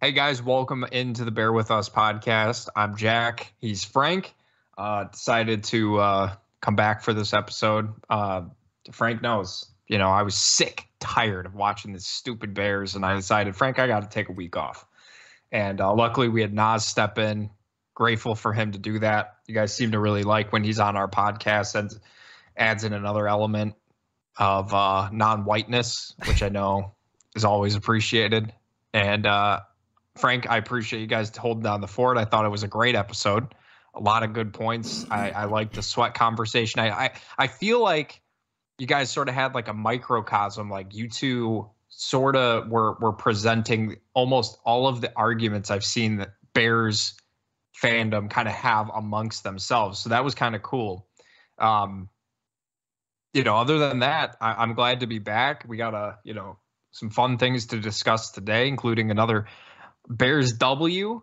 Hey guys, welcome into the Bear With Us podcast. I'm Jack. He's Frank. Decided to come back for this episode. Frank knows, I was sick, tired of watching the stupid Bears, and I decided, Frank, I got to take a week off. And luckily we had Nas step in. Grateful for him to do that. You guys seem to really like when he's on our podcast and adds in another element of non-whiteness, which I know is always appreciated. And Frank, I appreciate you guys holding down the fort. I thought it was a great episode. A lot of good points. I like the sweat conversation. I feel like you guys sort of had like a microcosm, like you two sort of were presenting almost all of the arguments I've seen that Bears fandom kind of have amongst themselves. So that was kind of cool. Other than that, I'm glad to be back. We got some fun things to discuss today, including another Bears W,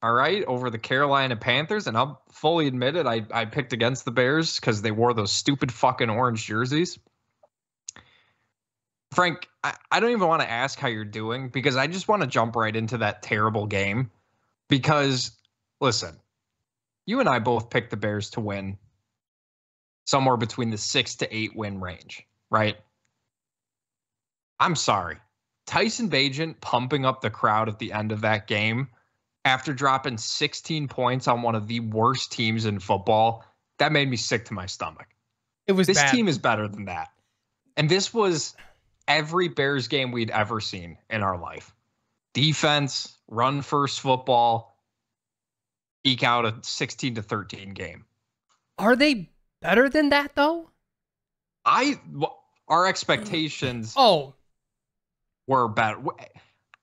all right, over the Carolina Panthers. And I'll fully admit it, I picked against the Bears because they wore those stupid fucking orange jerseys. Frank, I don't even want to ask how you're doing because I just want to jump right into that terrible game. Because, listen, you and I both picked the Bears to win somewhere between the 6 to 8 win range, right? I'm sorry. Tyson Bagent pumping up the crowd at the end of that game after dropping 16 points on one of the worst teams in football, that made me sick to my stomach. This team is better than that. And this was every Bears game we'd ever seen in our life. Defense, run first football, eke out a 16 to 13 game. Are they better than that though? Our expectations were better.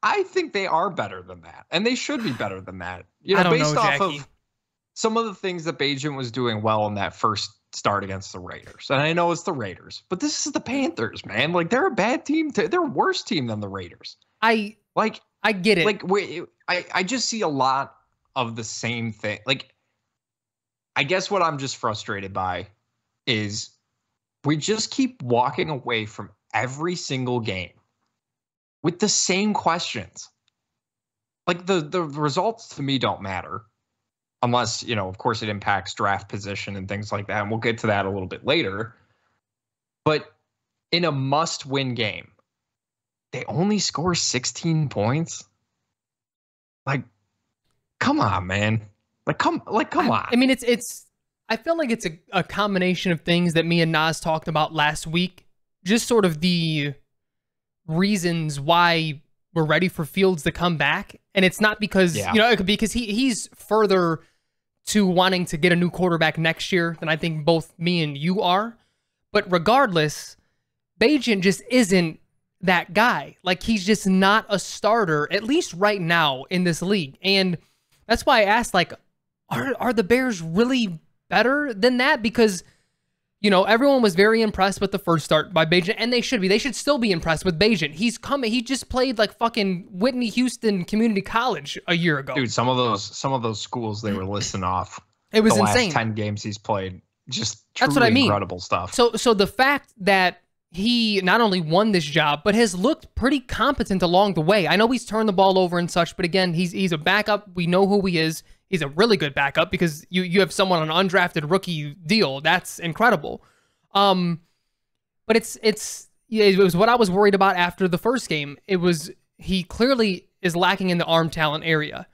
I think they are better than that, and they should be better than that. Based off of some of the things that Bagent was doing well in that first start against the Raiders. And I know it's the Raiders, but this is the Panthers, man. Like, they're a bad team. They're a worse team than the Raiders. I get it. Like, I just see a lot of the same thing. Like, I guess what I'm just frustrated by is we just keep walking away from every single game with the same questions. Like, the results to me don't matter unless, of course it impacts draft position and things like that. And we'll get to that a little bit later. But in a must-win game, they only score 16 points. Like, come on, man. Come on. I mean, it's. I feel like it's a combination of things that me and Nas talked about last week. Just sort of the reasons why we're ready for Fields to come back, and it's not because it could be because he's further to wanting to get a new quarterback next year than I think both me and you are. But regardless, Bagent just isn't that guy. Like, he's just not a starter, at least right now in this league. And that's why I asked, like, are the Bears really better than that? Because, everyone was very impressed with the first start by Bagent, and they should be. They should still be impressed with Bagent. He just played like fucking Whitney Houston Community College a year ago. Dude, some of those schools they were listing off. It was insane. Last 10 games he's played, just truly That's what I mean. Incredible stuff. So the fact that he not only won this job, but has looked pretty competent along the way. I know he's turned the ball over and such, but again, he's a backup. We know who he is. He's a really good backup because you have someone on an undrafted rookie deal. That's incredible. But it was what I was worried about after the first game. He clearly is lacking in the arm talent area.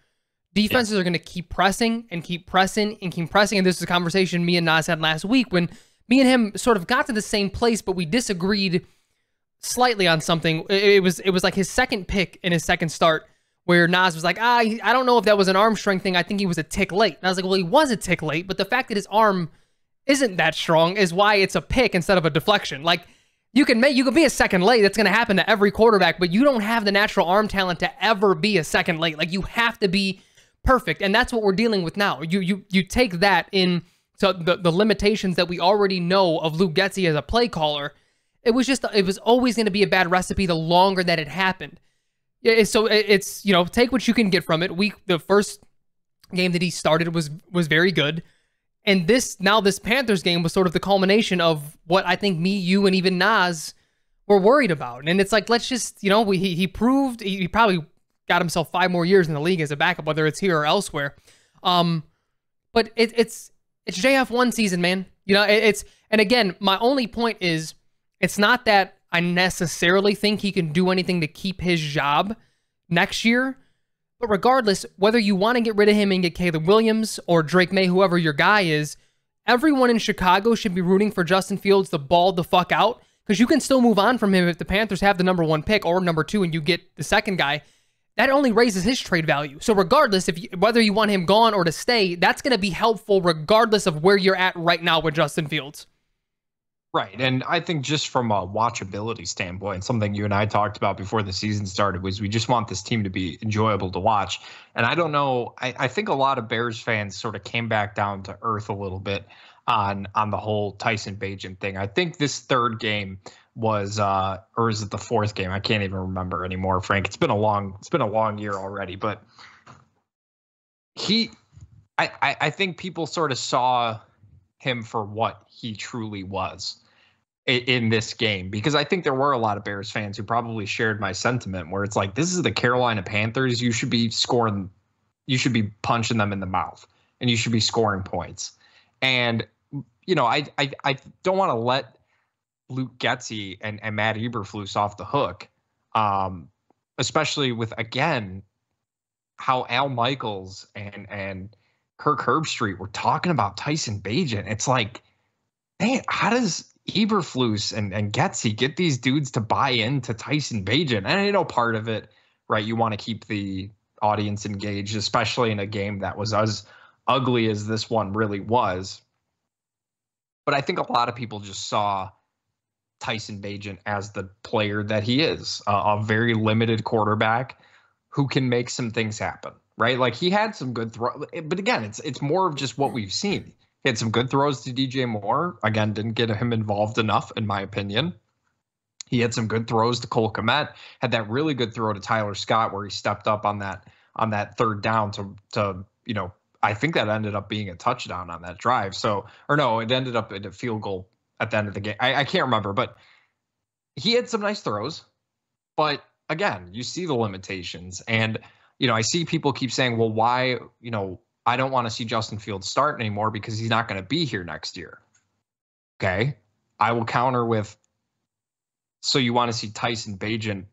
Defenses are going to keep pressing and keep pressing and keep pressing. And this is a conversation me and Nas had last week when me and him sort of got to the same place, but we disagreed slightly on something. It was like his second pick in his second start, where Nas was like, I don't know if that was an arm strength thing. I think he was a tick late. And I was like, well, he was a tick late, but the fact that his arm isn't that strong is why it's a pick instead of a deflection. Like, you can be a second late. That's going to happen to every quarterback, but you don't have the natural arm talent to ever be a second late. Like, you have to be perfect, and that's what we're dealing with now. You take that in to the limitations that we already know of Luke Getsy as a play caller. It was always going to be a bad recipe the longer that it happened. So it's, take what you can get from it. The first game that he started was very good. And this Panthers game was sort of the culmination of what I think me, you, and even Nas were worried about. And it's like, let's just, he proved, he probably got himself 5 more years in the league as a backup, whether it's here or elsewhere. But it's JF1 season, man. You know, and again, my only point is, it's not that I necessarily think he can do anything to keep his job next year. But regardless, whether you want to get rid of him and get Caleb Williams or Drake May, whoever your guy is, everyone in Chicago should be rooting for Justin Fields to ball the fuck out, because you can still move on from him if the Panthers have the number 1 pick or number 2 and you get the second guy. That only raises his trade value. So regardless, whether you want him gone or to stay, that's going to be helpful regardless of where you're at right now with Justin Fields. Right. And I think just from a watchability standpoint, something you and I talked about before the season started was we just want this team to be enjoyable to watch. And I don't know, I think a lot of Bears fans sort of came back down to earth a little bit on the whole Tyson Bagent thing. I think this third game was or is it the fourth game? I can't even remember anymore, Frank. It's been a long year already, but I think people sort of saw him for what he truly was in this game, because I think there were a lot of Bears fans who probably shared my sentiment where it's like, this is the Carolina Panthers. You should be scoring, you should be punching them in the mouth, and you should be scoring points. And, you know, I don't want to let Luke Getsy and Matt Eberflus off the hook, especially with, again, how Al Michaels and Kirk Herbstreit were talking about Tyson Bagent. It's like, man, how does Eberflus and Getsy get these dudes to buy into Tyson Bagent? And I know part of it, right, you want to keep the audience engaged, especially in a game that was as ugly as this one really was. But I think a lot of people just saw Tyson Bagent as the player that he is, a very limited quarterback who can make some things happen, right? Like, he had some good throws, but again, it's more of just what we've seen. He had some good throws to DJ Moore. Again, didn't get him involved enough, in my opinion. He had some good throws to Cole Kmet. Had that really good throw to Tyler Scott where he stepped up on that third down to you know, I think that ended up being a touchdown on that drive. So, or no, it ended up in a field goal at the end of the game. I can't remember, but he had some nice throws. But again, you see the limitations. And, you know, I see people keep saying, well, why, you know, I don't want to see Justin Fields start anymore because he's not going to be here next year. Okay. I will counter with, so you want to see Tyson Bagent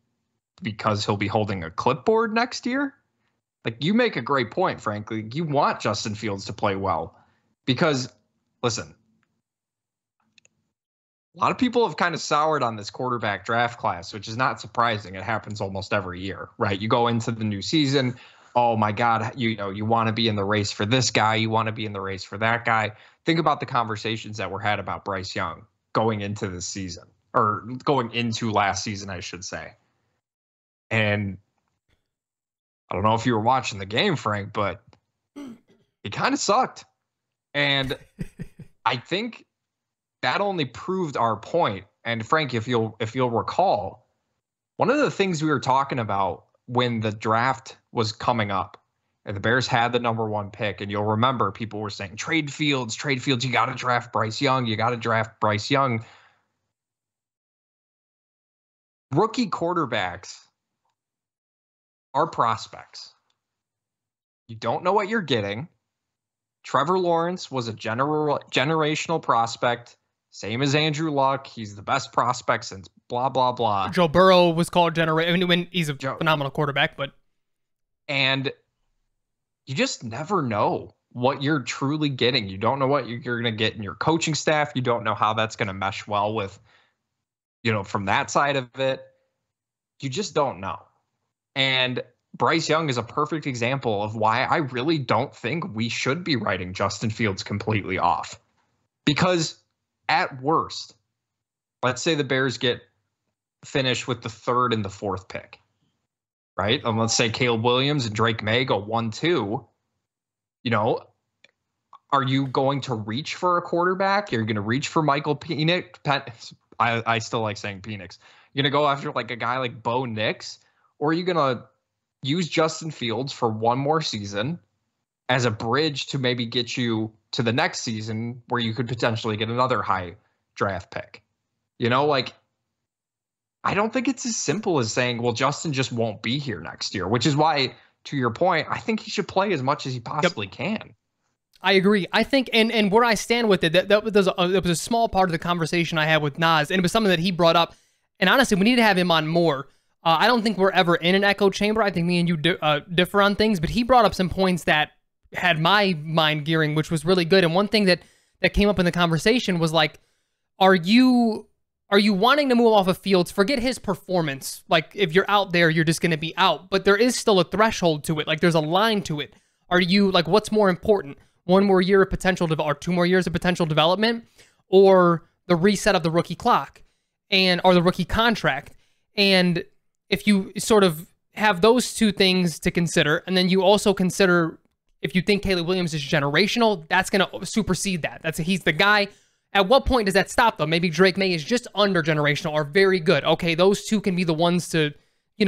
because he'll be holding a clipboard next year? Like, you make a great point, frankly. You want Justin Fields to play well because, listen, a lot of people have kind of soured on this quarterback draft class, which is not surprising. It happens almost every year, right? You go into the new season, oh my God, you know, you want to be in the race for this guy. You want to be in the race for that guy. Think about the conversations that were had about Bryce Young going into this season, or going into last season, I should say. And I don't know if you were watching the game, Frank, but he kind of sucked. And I think that only proved our point. And Frank, if you'll recall, one of the things we were talking about when the draft was coming up and the Bears had the number 1 pick, and you'll remember people were saying, trade Fields, you got to draft Bryce Young. Rookie quarterbacks are prospects. You don't know what you're getting. Trevor Lawrence was a generational prospect, same as Andrew Luck. He's the best prospect since blah, blah, blah. Joe Burrow was called I mean, when he's a phenomenal quarterback, but. And you just never know what you're truly getting. You don't know what you're going to get in your coaching staff. You don't know how that's going to mesh well with, you know, from that side of it. You just don't know. And Bryce Young is a perfect example of why I really don't think we should be writing Justin Fields completely off. Because at worst, let's say the Bears get finished with the 3rd and the 4th pick, right? And let's say Caleb Williams and Drake May go 1-2. You know, are you going to reach for a quarterback? You're going to reach for Michael Penix. I still like saying Penix. You're going to go after like a guy like Bo Nix? Or are you going to use Justin Fields for one more season as a bridge to maybe get you to the next season where you could potentially get another high draft pick? You know, like, I don't think it's as simple as saying, well, Justin just won't be here next year, which is why, to your point, I think he should play as much as he possibly can. I agree. I think, and where I stand with it, that was a small part of the conversation I had with Nas, and it was something that he brought up. And honestly, we need to have him on more. I don't think we're ever in an echo chamber. I think me and you differ on things, but he brought up some points that had my mind gearing, which was really good. And one thing that came up in the conversation was like, are you wanting to move off of Fields? Forget his performance. Like, if you're out there, you're just going to be out. But there is still a threshold to it. Like, there's a line to it. Are you, like, what's more important? 1 more year of potential, or 2 more years of potential development, or the reset of the rookie clock, or the rookie contract? And if you sort of have those two things to consider, and then you also consider if you think Caleb Williams is generational, that's going to supersede that. He's the guy. At what point does that stop, though? Maybe Drake May is just under generational or very good. Okay, those two can be the ones to, we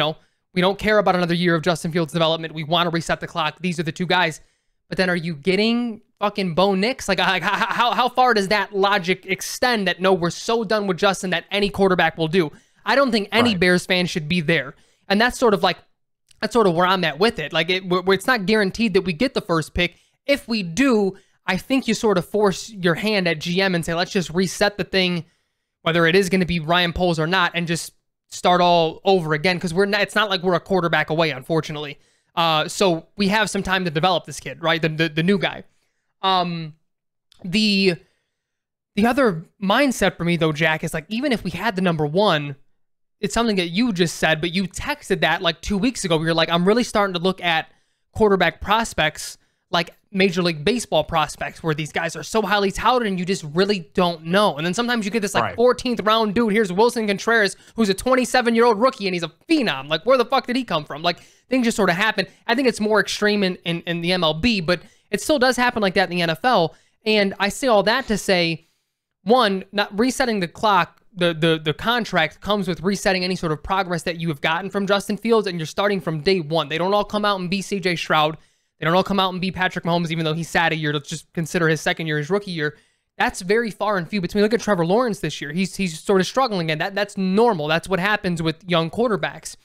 don't care about another year of Justin Fields' development. We want to reset the clock. These are the two guys. But then are you getting fucking Bo Nix? Like how far does that logic extend that, no, we're so done with Justin that any quarterback will do? I don't think any Bears fan should be there. And that's sort of where I'm at with it. Like, it's not guaranteed that we get the first pick. If we do, I think you sort of force your hand at GM and say, let's just reset the thing, whether it is going to be Ryan Poles or not, and just start all over again. Because it's not like we're a quarterback away, unfortunately. So we have some time to develop this kid, right? The new guy. The other mindset for me, though, Jack, is like, even if we had the number 1, it's something that you just said, but you texted that like 2 weeks ago. You're like, I'm really starting to look at quarterback prospects like Major League Baseball prospects, where these guys are so highly touted and you just really don't know. And then sometimes you get this like 14th round dude. Here's Wilson Contreras, who's a 27-year-old rookie, and he's a phenom. Like, where the fuck did he come from? Like, things just sort of happen. I think it's more extreme in the MLB, but it still does happen like that in the NFL. And I say all that to say, one, not resetting the clock, the contract comes with resetting any sort of progress that you have gotten from Justin Fields, and you're starting from day one. They don't all come out and be CJ Stroud. They don't all come out and be Patrick Mahomes, even though he sat a year. Let's just consider his second year, his rookie year. That's very far and few between. Look at Trevor Lawrence this year. He's sort of struggling, and that's normal. That's what happens with young quarterbacks.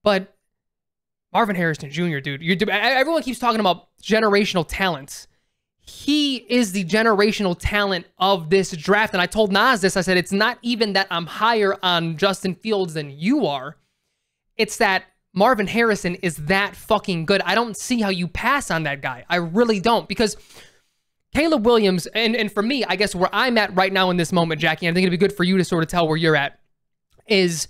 But Marvin Harrison Jr., dude, everyone keeps talking about generational talents. He is the generational talent of this draft. And I told Nas this. I said, it's not even that I'm higher on Justin Fields than you are. It's that Marvin Harrison is that fucking good. I don't see how you pass on that guy. I really don't. Because Caleb Williams, and for me, I guess where I'm at right now in this moment, Jackie, I think it'd be good for you to sort of tell where you're at, is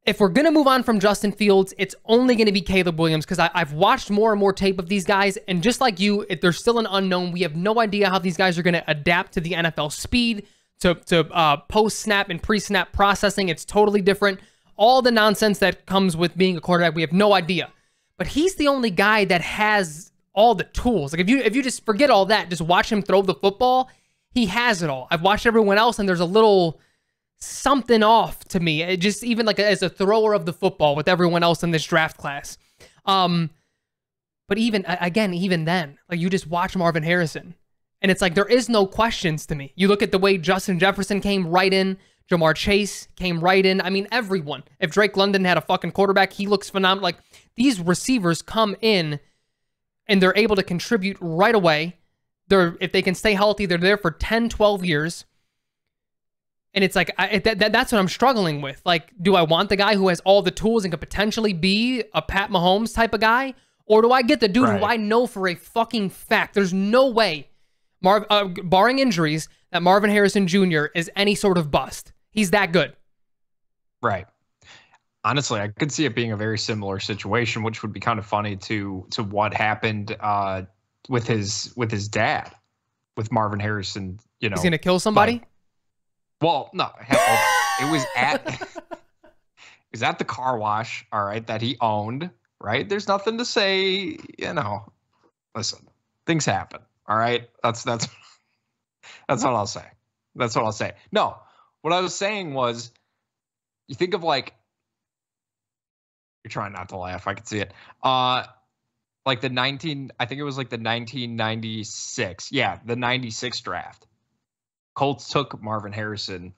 if we're going to move on from Justin Fields, it's only going to be Caleb Williams, because I've watched more and more tape of these guys, and just like you, there's still an unknown. We have no idea how these guys are going to adapt to the NFL speed, to post-snap and pre-snap processing. It's totally different. All the nonsense that comes with being a quarterback, we have no idea. But he's the only guy that has all the tools. Like, if you just forget all that, just watch him throw the football, he has it all. I've watched everyone else, and there's a little something off to me. It just, even like as a thrower of the football with everyone else in this draft class. But even then, like, you just watch Marvin Harrison, and it's like there is no questions to me. You look at the way Justin Jefferson came right in, Jamar Chase came right in. I mean, everyone. If Drake London had a fucking quarterback, he looks phenomenal. Like, these receivers come in and they're able to contribute right away. If they can stay healthy, they're there for 10, 12 years. And it's like, that's what I'm struggling with. Like, do I want the guy who has all the tools and could potentially be a Pat Mahomes type of guy? Or do I get the dude who I know for a fucking fact there's no way, barring injuries, that Marvin Harrison Jr. is any sort of bust? He's that good. Right. Honestly, I could see it being a very similar situation, which would be kind of funny to what happened with his dad, with Marvin Harrison. You know, he's gonna kill somebody. Well, no, it was at the car wash. All right, that he owned. Right. There's nothing to say. You know, listen, things happen. All right. That's what I'll say. That's what I'll say. No, what I was saying was, you think of like, you're trying not to laugh. I can see it. Like I think it was like the 1996. Yeah, the 96 draft. Colts took Marvin Harrison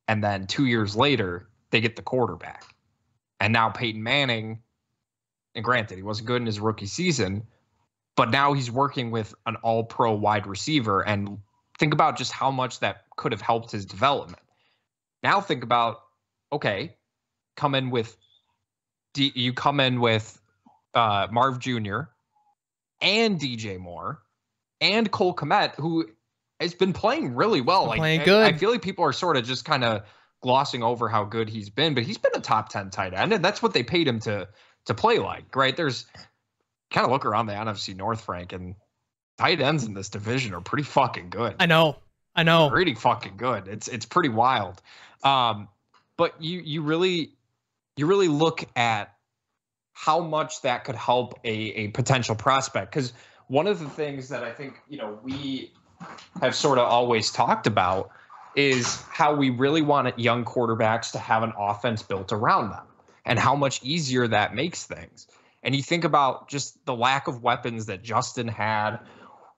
And then 2 years later, they get the quarterback. And now Peyton Manning, and granted, he wasn't good in his rookie season, but now he's working with an all-pro wide receiver. And think about just how much that could have helped his development. Now think about, okay, you come in with Marv Jr. and DJ Moore and Cole Kmet, who has been playing really well. Playing good. I feel like people are sort of just kind of glossing over how good he's been, but he's been a top 10 tight end, and that's what they paid him to play like, right? There's kind of look around the NFC North, Frank, and tight ends in this division are pretty fucking good. I know. Pretty fucking good. It's pretty wild. But you really look at how much that could help a potential prospect. Because one of the things that I think, we have sort of always talked about is how we really want young quarterbacks to have an offense built around them and how much easier that makes things. And you think about just the lack of weapons that Justin had,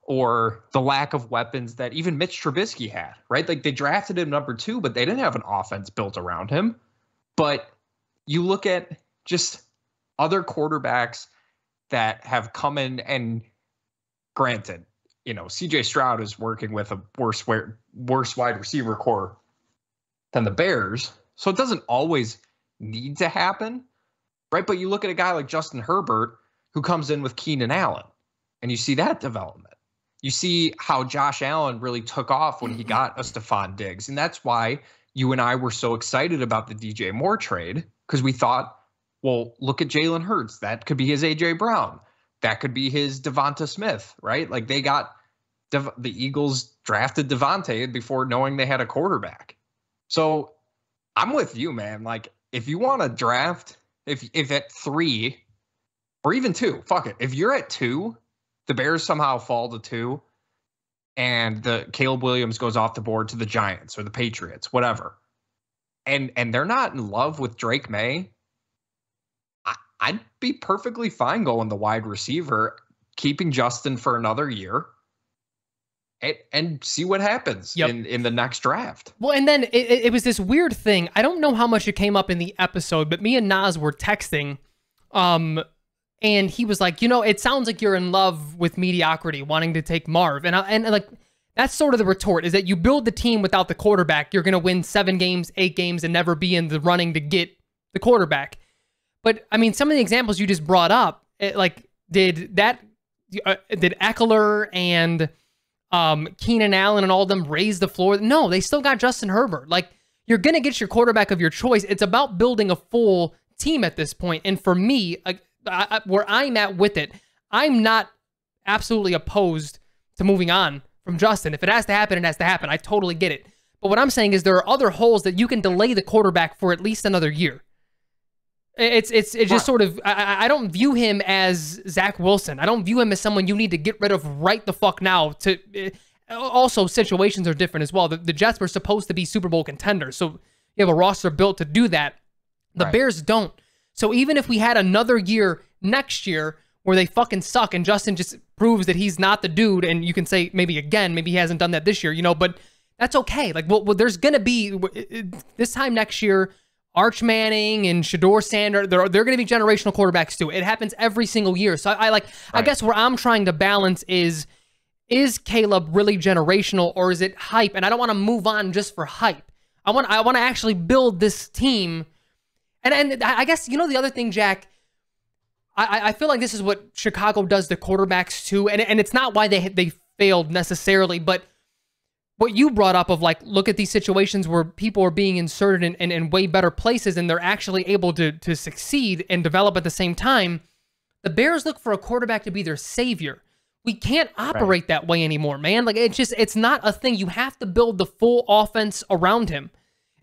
or the lack of weapons that even Mitch Trubisky had, right? Like, they drafted him number 2, but they didn't have an offense built around him. But you look at just other quarterbacks that have come in, and granted, CJ Stroud is working with a worse wide receiver core than the Bears. So it doesn't always need to happen, right? But you look at a guy like Justin Herbert, who comes in with Keenan Allen, and you see that development. You see how Josh Allen really took off when he got a Stephon Diggs. And that's why you and I were so excited about the DJ Moore trade, because we thought, well, look at Jalen Hurts. That could be his A.J. Brown. That could be his Devonta Smith, right? Like, they got the Eagles drafted Devontae before knowing they had a quarterback. So I'm with you, man. Like, if you want to draft, if at 3 or even 2, fuck it. If you're at 2, the Bears somehow fall to 2, and the Caleb Williams goes off the board to the Giants or the Patriots, whatever, and they're not in love with Drake May, I'd be perfectly fine going the wide receiver, keeping Justin for another year, and see what happens in the next draft. Well, and then it was this weird thing. I don't know how much it came up in the episode, but me and Nas were texting, and he was like, it sounds like you're in love with mediocrity, wanting to take Marv. And like, that's sort of the retort, is that you build the team without the quarterback, you're going to win 7 games, 8 games, and never be in the running to get the quarterback. But, I mean, some of the examples you just brought up, did Eckler and Keenan Allen and all of them raise the floor? No, they still got Justin Herbert. Like, you're going to get your quarterback of your choice. It's about building a full team at this point. And for me, where I'm at with it, I'm not absolutely opposed to moving on from Justin. If it has to happen, it has to happen. I totally get it. But what I'm saying is there are other holes that you can delay the quarterback for at least another year. It's just sort of, I don't view him as Zach Wilson. I don't view him as someone you need to get rid of right the fuck now. Also, situations are different as well. The Jets were supposed to be Super Bowl contenders, so you have a roster built to do that. The Bears don't. So even if we had another year next year where they fucking suck and Justin just proves that he's not the dude, and you can say maybe he hasn't done that this year, but that's okay. Like, well, there's going to be, this time next year, Arch Manning and Shedeur Sanders, they're going to be generational quarterbacks too. It happens every single year. So I guess where I'm trying to balance is Caleb really generational, or is it hype? And I don't want to move on just for hype. I want to actually build this team. And I guess, the other thing, Jack, I feel like this is what Chicago does to quarterbacks too. And it's not why they failed necessarily, but what you brought up of, like, look at these situations where people are being inserted in way better places and they're actually able to succeed and develop at the same time. The Bears look for a quarterback to be their savior. We can't operate that way anymore, man. Like, it's not a thing. You have to build the full offense around him.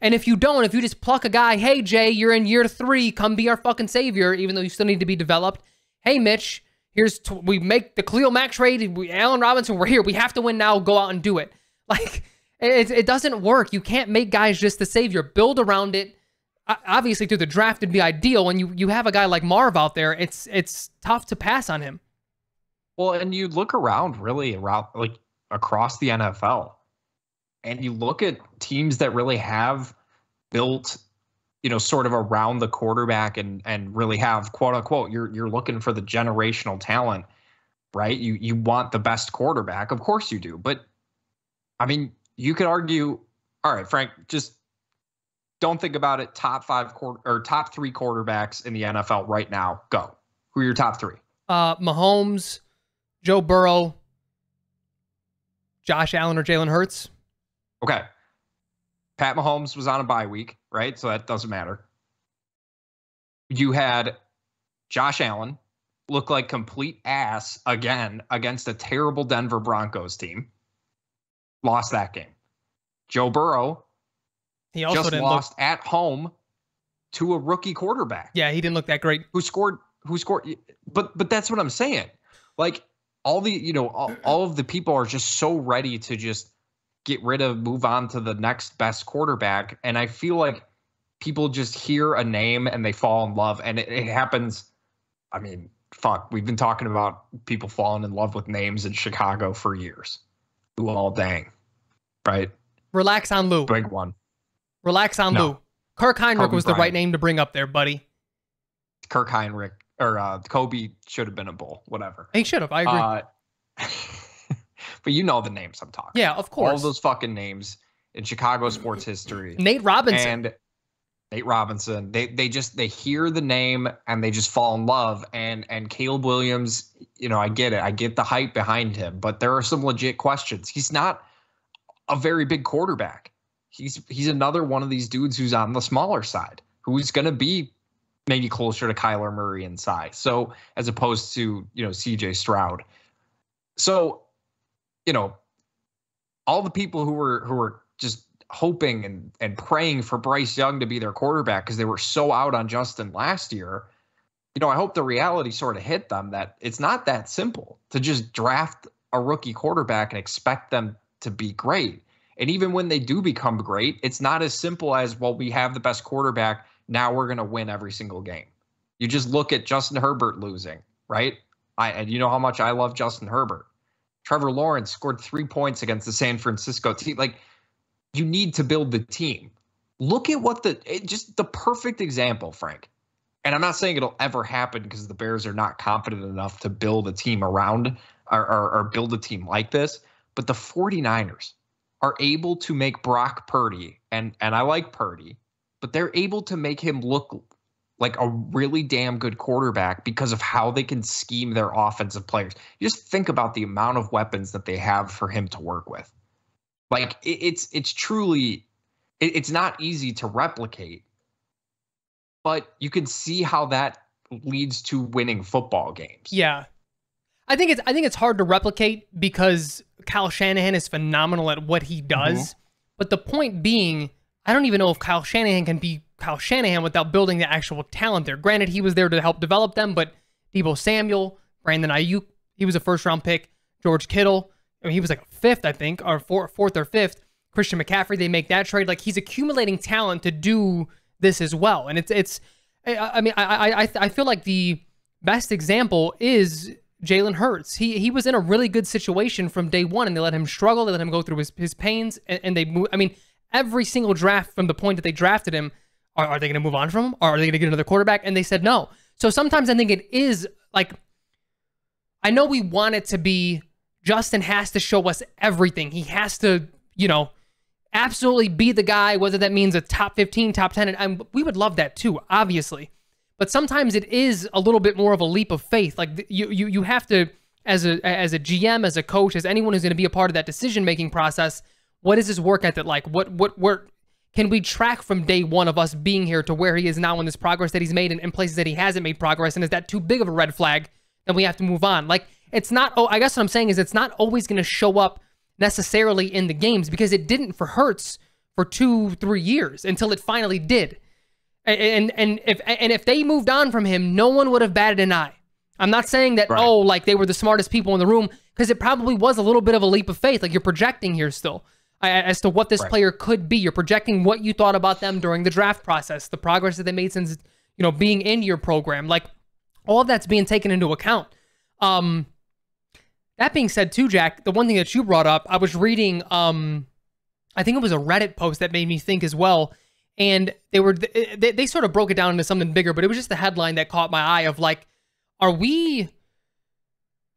And if you just pluck a guy, hey, Jay, you're in year 3, come be our fucking savior, even though you still need to be developed. Hey, Mitch, we make the Khalil Mack trade, Allen Robinson, we're here. We have to win now. Go out and do it. Like, it doesn't work. You can't make guys just the savior. Build around it. Obviously, through the draft would be ideal. When you have a guy like Marv out there, it's tough to pass on him. Well, and you look around across the NFL, and you look at teams that really have built, sort of around the quarterback and really have, quote unquote, you're looking for the generational talent, right? You want the best quarterback. Of course you do. But I mean, you could argue, all right, Frank, just don't think about it. Top three quarterbacks in the NFL right now. Go. Who are your top three? Mahomes, Joe Burrow, Josh Allen, or Jalen Hurts. Okay. Pat Mahomes was on a bye week, right? So that doesn't matter. You had Josh Allen look like complete ass again against a terrible Denver Broncos team. Lost that game. Joe Burrow he also just lost at home to a rookie quarterback. Yeah, he didn't look that great. Who scored? But that's what I'm saying. Like all of the people are just so ready to just get rid of, move on to the next best quarterback. And I feel like people just hear a name and they fall in love. And it happens. I mean, fuck, we've been talking about people falling in love with names in Chicago for years. Luol Deng, right? Relax on Lou. Big one. Relax on Lou. Kirk Heinrich was the right name to bring up there, buddy. Kirk Heinrich or Kobe should have been a Bull, whatever. He should have. I agree. But you know the names I'm talking. Yeah, of course. All those fucking names in Chicago sports history. Nate Robinson. They hear the name and they just fall in love. And Caleb Williams, I get it. I get the hype behind him, but there are some legit questions. He's not a very big quarterback. He's another one of these dudes who's on the smaller side, who's going to be maybe closer to Kyler Murray in size. So as opposed to, CJ Stroud. So, all the people who were just hoping and praying for Bryce Young to be their quarterback because they were so out on Justin last year, I hope the reality sort of hit them that it's not that simple to just draft a rookie quarterback and expect them to be great. And even when they do become great, it's not as simple as, well, we have the best quarterback, now we're going to win every single game. You just look at Justin Herbert losing, right? And you know how much I love Justin Herbert. Trevor Lawrence scored 3 points against the San Francisco team. Like, you need to build the team. Look at just the perfect example, Frank. And I'm not saying it'll ever happen because the Bears are not confident enough to build a team around or build a team like this. But the 49ers are able to make Brock Purdy, and I like Purdy, but they're able to make him look like a really damn good quarterback because of how they can scheme their offensive players. You just think about the amount of weapons that they have for him to work with. Like it's truly, it's not easy to replicate, but you can see how that leads to winning football games. Yeah. I think it's hard to replicate because Kyle Shanahan is phenomenal at what he does. Mm-hmm. But the point being, I don't even know if Kyle Shanahan can be Kyle Shanahan without building the actual talent there. Granted, he was there to help develop them, but Deebo Samuel, Brandon Ayuk, he was a first-round pick. George Kittle, he was like a fifth, I think, or fourth or fifth. Christian McCaffrey, they make that trade. Like, he's accumulating talent to do this as well. And I feel like the best example is Jalen Hurts. He was in a really good situation from day one, and they let him struggle. They let him go through his pains, and they move. I mean, every single draft from the point that they drafted him, are they going to move on from him? Or are they going to get another quarterback? And they said no. So sometimes I think it is like, I know we want it to be Justin has to show us everything. He has to, absolutely be the guy, whether that means a top 15, top 10. And we would love that too, obviously. But sometimes it is a little bit more of a leap of faith. Like you have to, as a GM, as a coach, as anyone who's going to be a part of that decision-making process, what is his work ethic like? What can we track from day one of us being here to where he is now in this progress that he's made in places that he hasn't made progress? And is that too big of a red flag? Then we have to move on. Like, it's not, I guess what I'm saying is it's not always going to show up necessarily in the games, because it didn't for Hurts for 2-3 years until it finally did. And if they moved on from him, no one would have batted an eye. I'm not saying that, right, like they were the smartest people in the room, because it probably was a little bit of a leap of faith. Like, you're projecting here still as to what this player could be. You're projecting what you thought about them during the draft process, the progress that they made since, being in your program. Like, all of that's being taken into account. That being said too, Jack, the one thing that you brought up, I was reading, I think it was a Reddit post that made me think as well. And they sort of broke it down into something bigger, but it was just the headline that caught my eye of like,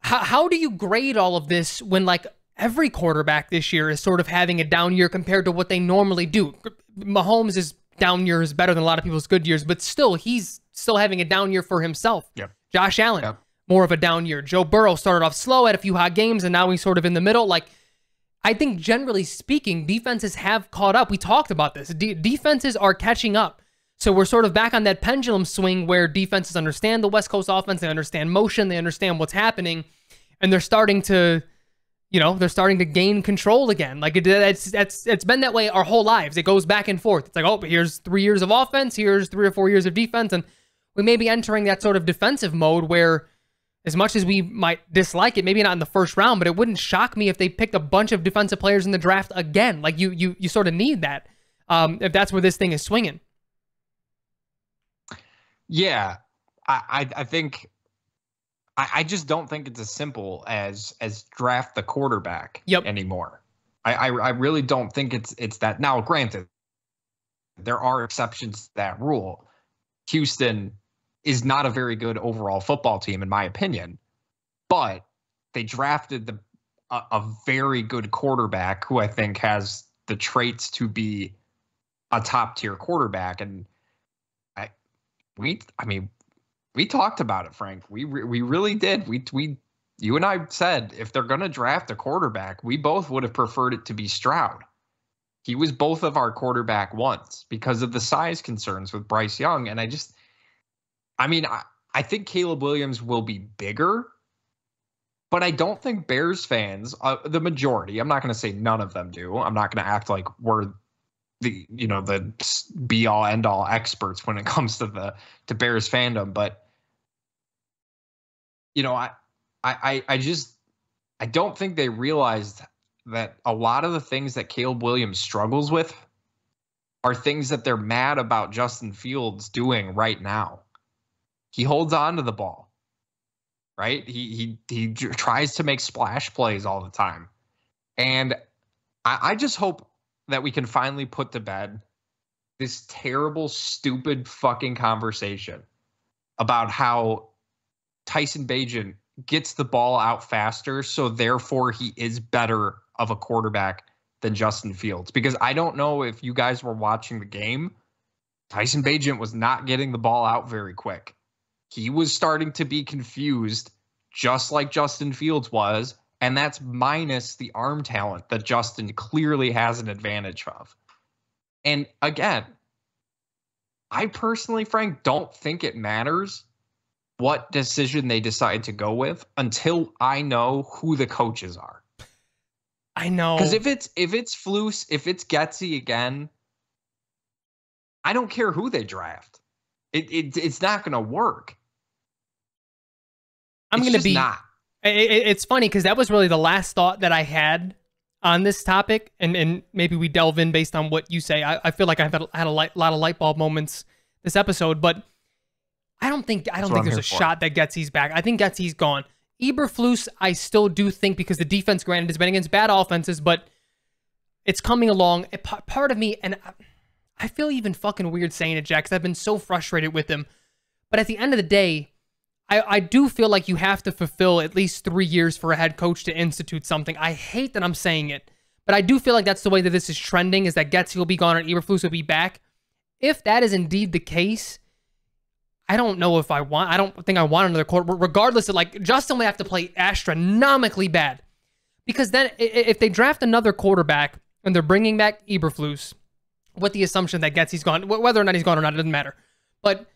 how do you grade all of this when like every quarterback this year is sort of having a down year compared to what they normally do? Mahomes' down year is better than a lot of people's good years, but still, he's still having a down year for himself. Yep. Josh Allen, more of a down year. Joe Burrow started off slow, had a few hot games, and now he's sort of in the middle. Like, I think generally speaking, defenses have caught up. We talked about this. Defenses are catching up. So we're sort of back on that pendulum swing where defenses understand the West Coast offense, they understand motion, they understand what's happening, and they're starting to, gain control again. Like it's been that way our whole lives. It goes back and forth. It's like, oh, here's 3 years of offense, here's 3 or 4 years of defense, and we may be entering that sort of defensive mode where, as much as we might dislike it, maybe not in the first round, but it wouldn't shock me if they picked a bunch of defensive players in the draft again. Like you sort of need that if that's where this thing is swinging. Yeah, I think I just don't think it's as simple as draft the quarterback anymore. I really don't think it's that. Now, granted, there are exceptions to that rule. Houston is not a very good overall football team, in my opinion, but they drafted a very good quarterback who I think has the traits to be a top tier quarterback. And we talked about it, Frank. We really did. You and I said if they're going to draft a quarterback, we both would have preferred it to be Stroud. He was both of our quarterback ones because of the size concerns with Bryce Young. And I think Caleb Williams will be bigger, but I don't think Bears fans, the majority, I'm not going to say none of them do. I'm not going to act like we're the be all end all experts when it comes to Bears fandom. But, I don't think they realized that a lot of the things that Caleb Williams struggles with are things that they're mad about Justin Fields doing right now. He holds on to the ball, right? He tries to make splash plays all the time. And I just hope that we can finally put to bed this terrible, stupid fucking conversation about how Tyson Bagent gets the ball out faster, so therefore he is better of a quarterback than Justin Fields. Because I don't know if you guys were watching the game, Tyson Bagent was not getting the ball out very quick. He was starting to be confused, just like Justin Fields was, and that's minus the arm talent that Justin clearly has an advantage of. And again, I personally, Frank, don't think it matters what decision they decide to go with until I know who the coaches are. I know. Because if it's Flus, if it's Getsy again, I don't care who they draft. It's not going to work. It's funny because that was really the last thought that I had on this topic, and maybe we delve in based on what you say. I feel like I've had a lot of light bulb moments this episode, but I don't think there's a shot that Getsy's back. I think Getsy's gone. Eberflus, I still do think, because the defense, granted, has been against bad offenses, but it's coming along. Part of me, and I feel even fucking weird saying it, Jack, because I've been so frustrated with him. But at the end of the day, I do feel like you have to fulfill at least 3 years for a head coach to institute something. I hate that I'm saying it, but I do feel like that's the way that this is trending, is that Getsy will be gone and Eberflus will be back. If that is indeed the case, I don't think I want another quarter. Regardless of, like, Justin would have to play astronomically bad. Because then if they draft another quarterback and they're bringing back Eberflus with the assumption that Getsy's gone, whether or not he's gone or not, it doesn't matter. But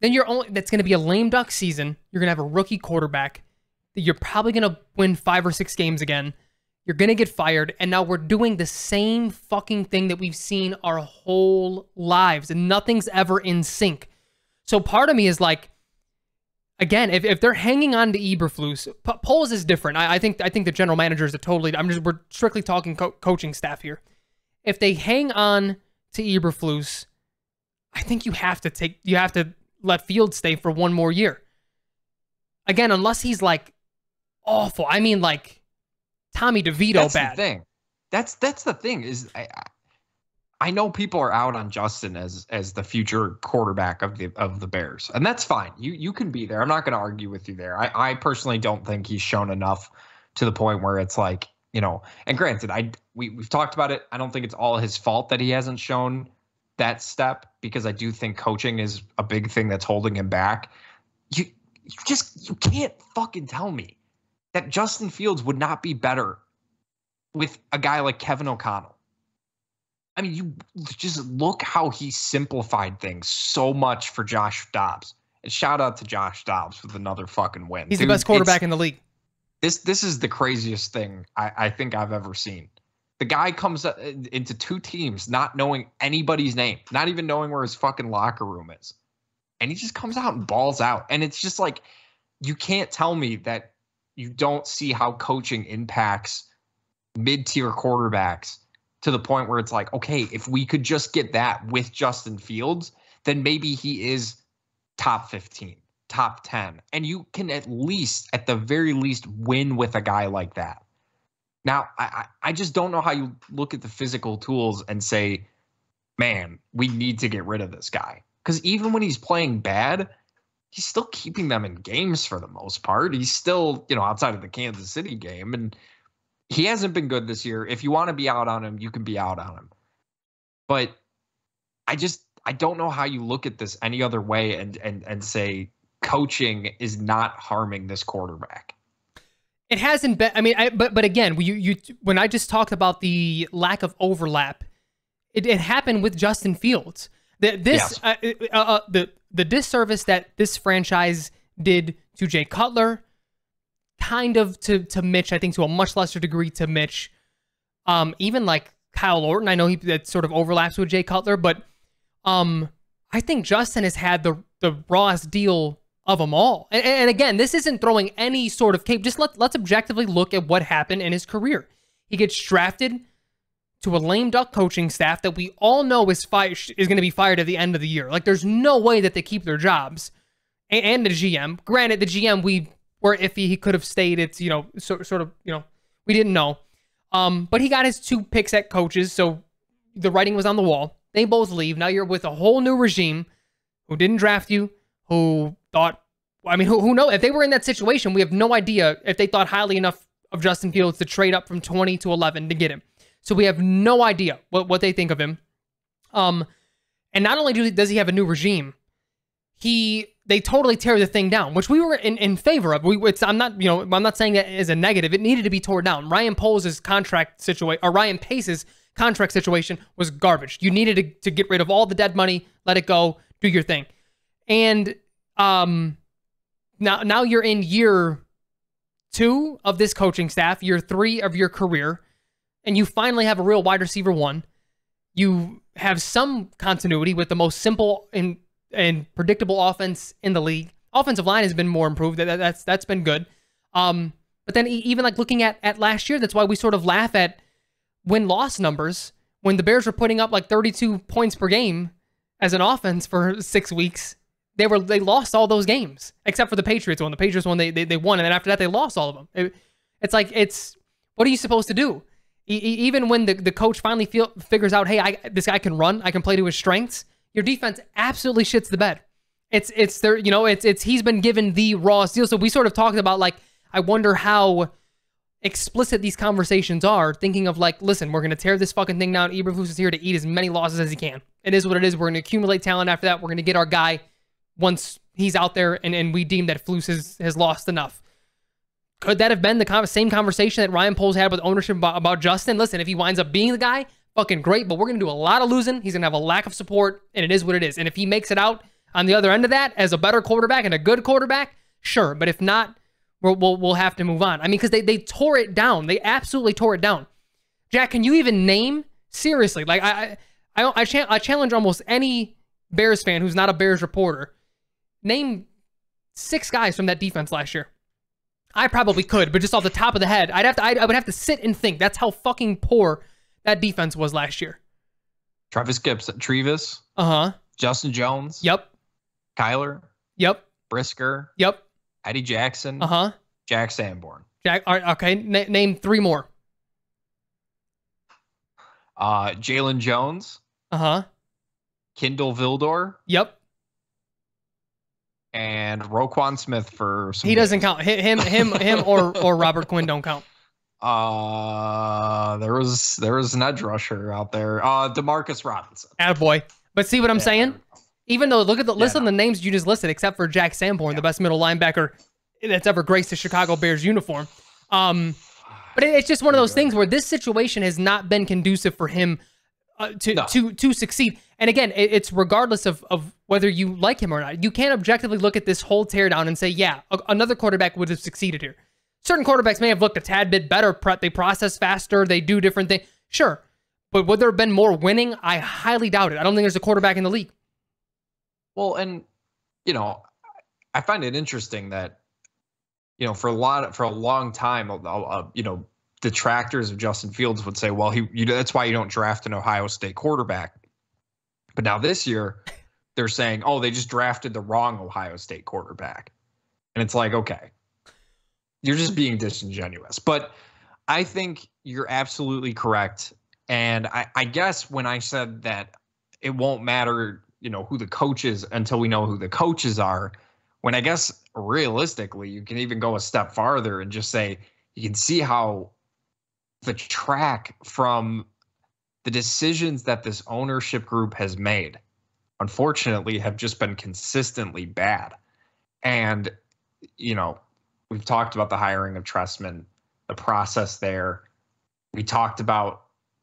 then that's going to be a lame duck season. You're going to have a rookie quarterback. You're probably going to win 5 or 6 games again. You're going to get fired. And now we're doing the same fucking thing that we've seen our whole lives. And nothing's ever in sync. So part of me is like, again, if they're hanging on to Eberflus, Poles is different. I think the general managers are totally, we're strictly talking coaching staff here. If they hang on to Eberflus, I think you have to let Fields stay for 1 more year. Again, unless he's like awful. I mean, like Tommy DeVito bad. That's the thing is I know people are out on Justin as the future quarterback of the Bears, and that's fine. You can be there. I'm not going to argue with you there. I personally don't think he's shown enough to the point where it's like, and granted, we've talked about it. I don't think it's all his fault that he hasn't shown that step, because I do think coaching is a big thing that's holding him back. You can't fucking tell me that Justin Fields would not be better with a guy like Kevin O'Connell. I mean, you just look how he simplified things so much for Josh Dobbs. And shout out to Josh Dobbs with another fucking win. He's the best quarterback in the league. This is the craziest thing I think I've ever seen. The guy comes into two teams not knowing anybody's name, not even knowing where his fucking locker room is. And he just comes out and balls out. And it's just like, you can't tell me that you don't see how coaching impacts mid-tier quarterbacks to the point where it's like, okay, if we could just get that with Justin Fields, then maybe he is top 15, top 10. And you can at the very least, win with a guy like that. Now, I just don't know how you look at the physical tools and say, man, we need to get rid of this guy. Because even when he's playing bad, he's still keeping them in games for the most part. He's still, outside of the Kansas City game. And he hasn't been good this year. If you want to be out on him, you can be out on him. But I don't know how you look at this any other way and say coaching is not harming this quarterback. It hasn't been. I mean, but again, when I just talked about the lack of overlap, it happened with Justin Fields. The disservice that this franchise did to Jay Cutler, kind of to Mitch, I think to a much lesser degree to Mitch. Even like Kyle Orton, I know that sort of overlaps with Jay Cutler, but I think Justin has had the rawest deal of them all. And again, this isn't throwing any sort of cape. Just let's objectively look at what happened in his career. He gets drafted to a lame duck coaching staff that we all know is going to be fired at the end of the year. Like, there's no way that they keep their jobs. And the GM. Granted, the GM, we were iffy. He could have stayed. It's, sort of, we didn't know. But he got his 2 picks at coaches, so the writing was on the wall. They both leave. Now you're with a whole new regime who didn't draft you, who thought, who knows? If they were in that situation, we have no idea if they thought highly enough of Justin Fields to trade up from 20 to 11 to get him. So we have no idea what they think of him. And not only does he have a new regime, they totally tear the thing down, which we were in favor of. I'm not saying that as a negative. It needed to be torn down. Ryan Pace's contract situation was garbage. You needed to get rid of all the dead money, let it go, do your thing. And now you're in year 2 of this coaching staff, year 3 of your career, and you finally have a real wide receiver 1. You have some continuity with the most simple and predictable offense in the league. Offensive line has been more improved. That's been good. But then even like looking at last year, that's why we sort of laugh at win-loss numbers. When the Bears were putting up like 32 points per game as an offense for 6 weeks, they lost all those games except for the Patriots one. The Patriots one they won, and then after that they lost all of them. It's what are you supposed to do? Even when the coach finally figures out, hey, this guy can run, I can play to his strengths. Your defense absolutely shits the bed. He's been given the raw deal. So we sort of talked about, like, I wonder how explicit these conversations are, thinking of like, listen, we're going to tear this fucking thing down. Eberflus is here to eat as many losses as he can. It is what it is. We're going to accumulate talent after that. We're going to get our guy once he's out there and we deem that Flus has lost enough. Could that have been the same conversation that Ryan Poles had with ownership about Justin? Listen, if he winds up being the guy, fucking great, but we're going to do a lot of losing. He's going to have a lack of support, and it is what it is. And if he makes it out on the other end of that as a better quarterback and a good quarterback, sure. But if not, we'll have to move on. I mean, because they tore it down. They absolutely tore it down. Jack, can you even name, seriously, like I challenge almost any Bears fan who's not a Bears reporter, name 6 guys from that defense last year. I probably could, but just off the top of the head, I would have to sit and think. That's how fucking poor that defense was last year. Travis Gibson, Trevis. Justin Jones. Yep. Kyler. Yep. Brisker. Yep. Eddie Jackson. Jack Sanborn. Jack. All right, okay. Name 3 more. Jalen Jones. Uh-huh. Kindle Vildor, Yep. and Roquan Smith for some He doesn't games. count. Him or Robert Quinn don't count. There was an edge rusher out there. Demarcus Robinson. Attaboy. But see what I'm saying? Even though look at the list of the names you just listed, except for Jack Sanborn, the best middle linebacker that's ever graced a Chicago Bears uniform. But it's just one of those things where this situation has not been conducive for him to succeed. And again, it's regardless of whether you like him or not. You can't objectively look at this whole teardown and say, yeah, another quarterback would have succeeded here. Certain quarterbacks may have looked a tad bit better. They process faster. They do different things. Sure. But would there have been more winning? I highly doubt it. I don't think there's a quarterback in the league. Well, and, I find it interesting that, for a long time, detractors of Justin Fields would say, well, that's why you don't draft an Ohio State quarterback. But now this year, they're saying, oh, they just drafted the wrong Ohio State quarterback. And it's like, okay, you're just being disingenuous. But I think you're absolutely correct. And I guess when I said that it won't matter, who the coach is until we know who the coaches are, when I guess realistically, you can even go a step farther and just say, you can see how the track from the decisions that this ownership group has made, unfortunately, have just been consistently bad. And, we've talked about the hiring of Trestman, the process there. We talked about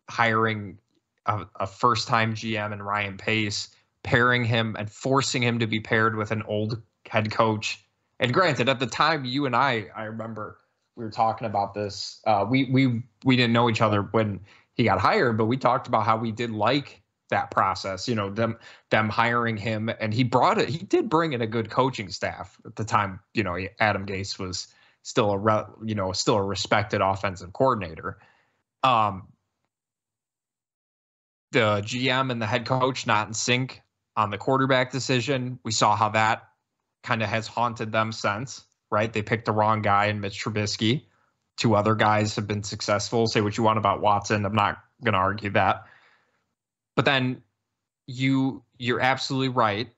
hiring a first-time GM in Ryan Pace, pairing him and forcing him to be paired with an old head coach. And granted, at the time, you and I remember we were talking about this. We didn't know each other when he got hired, but we talked about how we did like that process. Them hiring him, and he did bring in a good coaching staff at the time. Adam Gase was still a respected offensive coordinator. The GM and the head coach not in sync on the quarterback decision. We saw how that kind of has haunted them since, right? They picked the wrong guy in Mitch Trubisky. Two other guys have been successful. Say what you want about Watson. I'm not going to argue that. But then you're absolutely right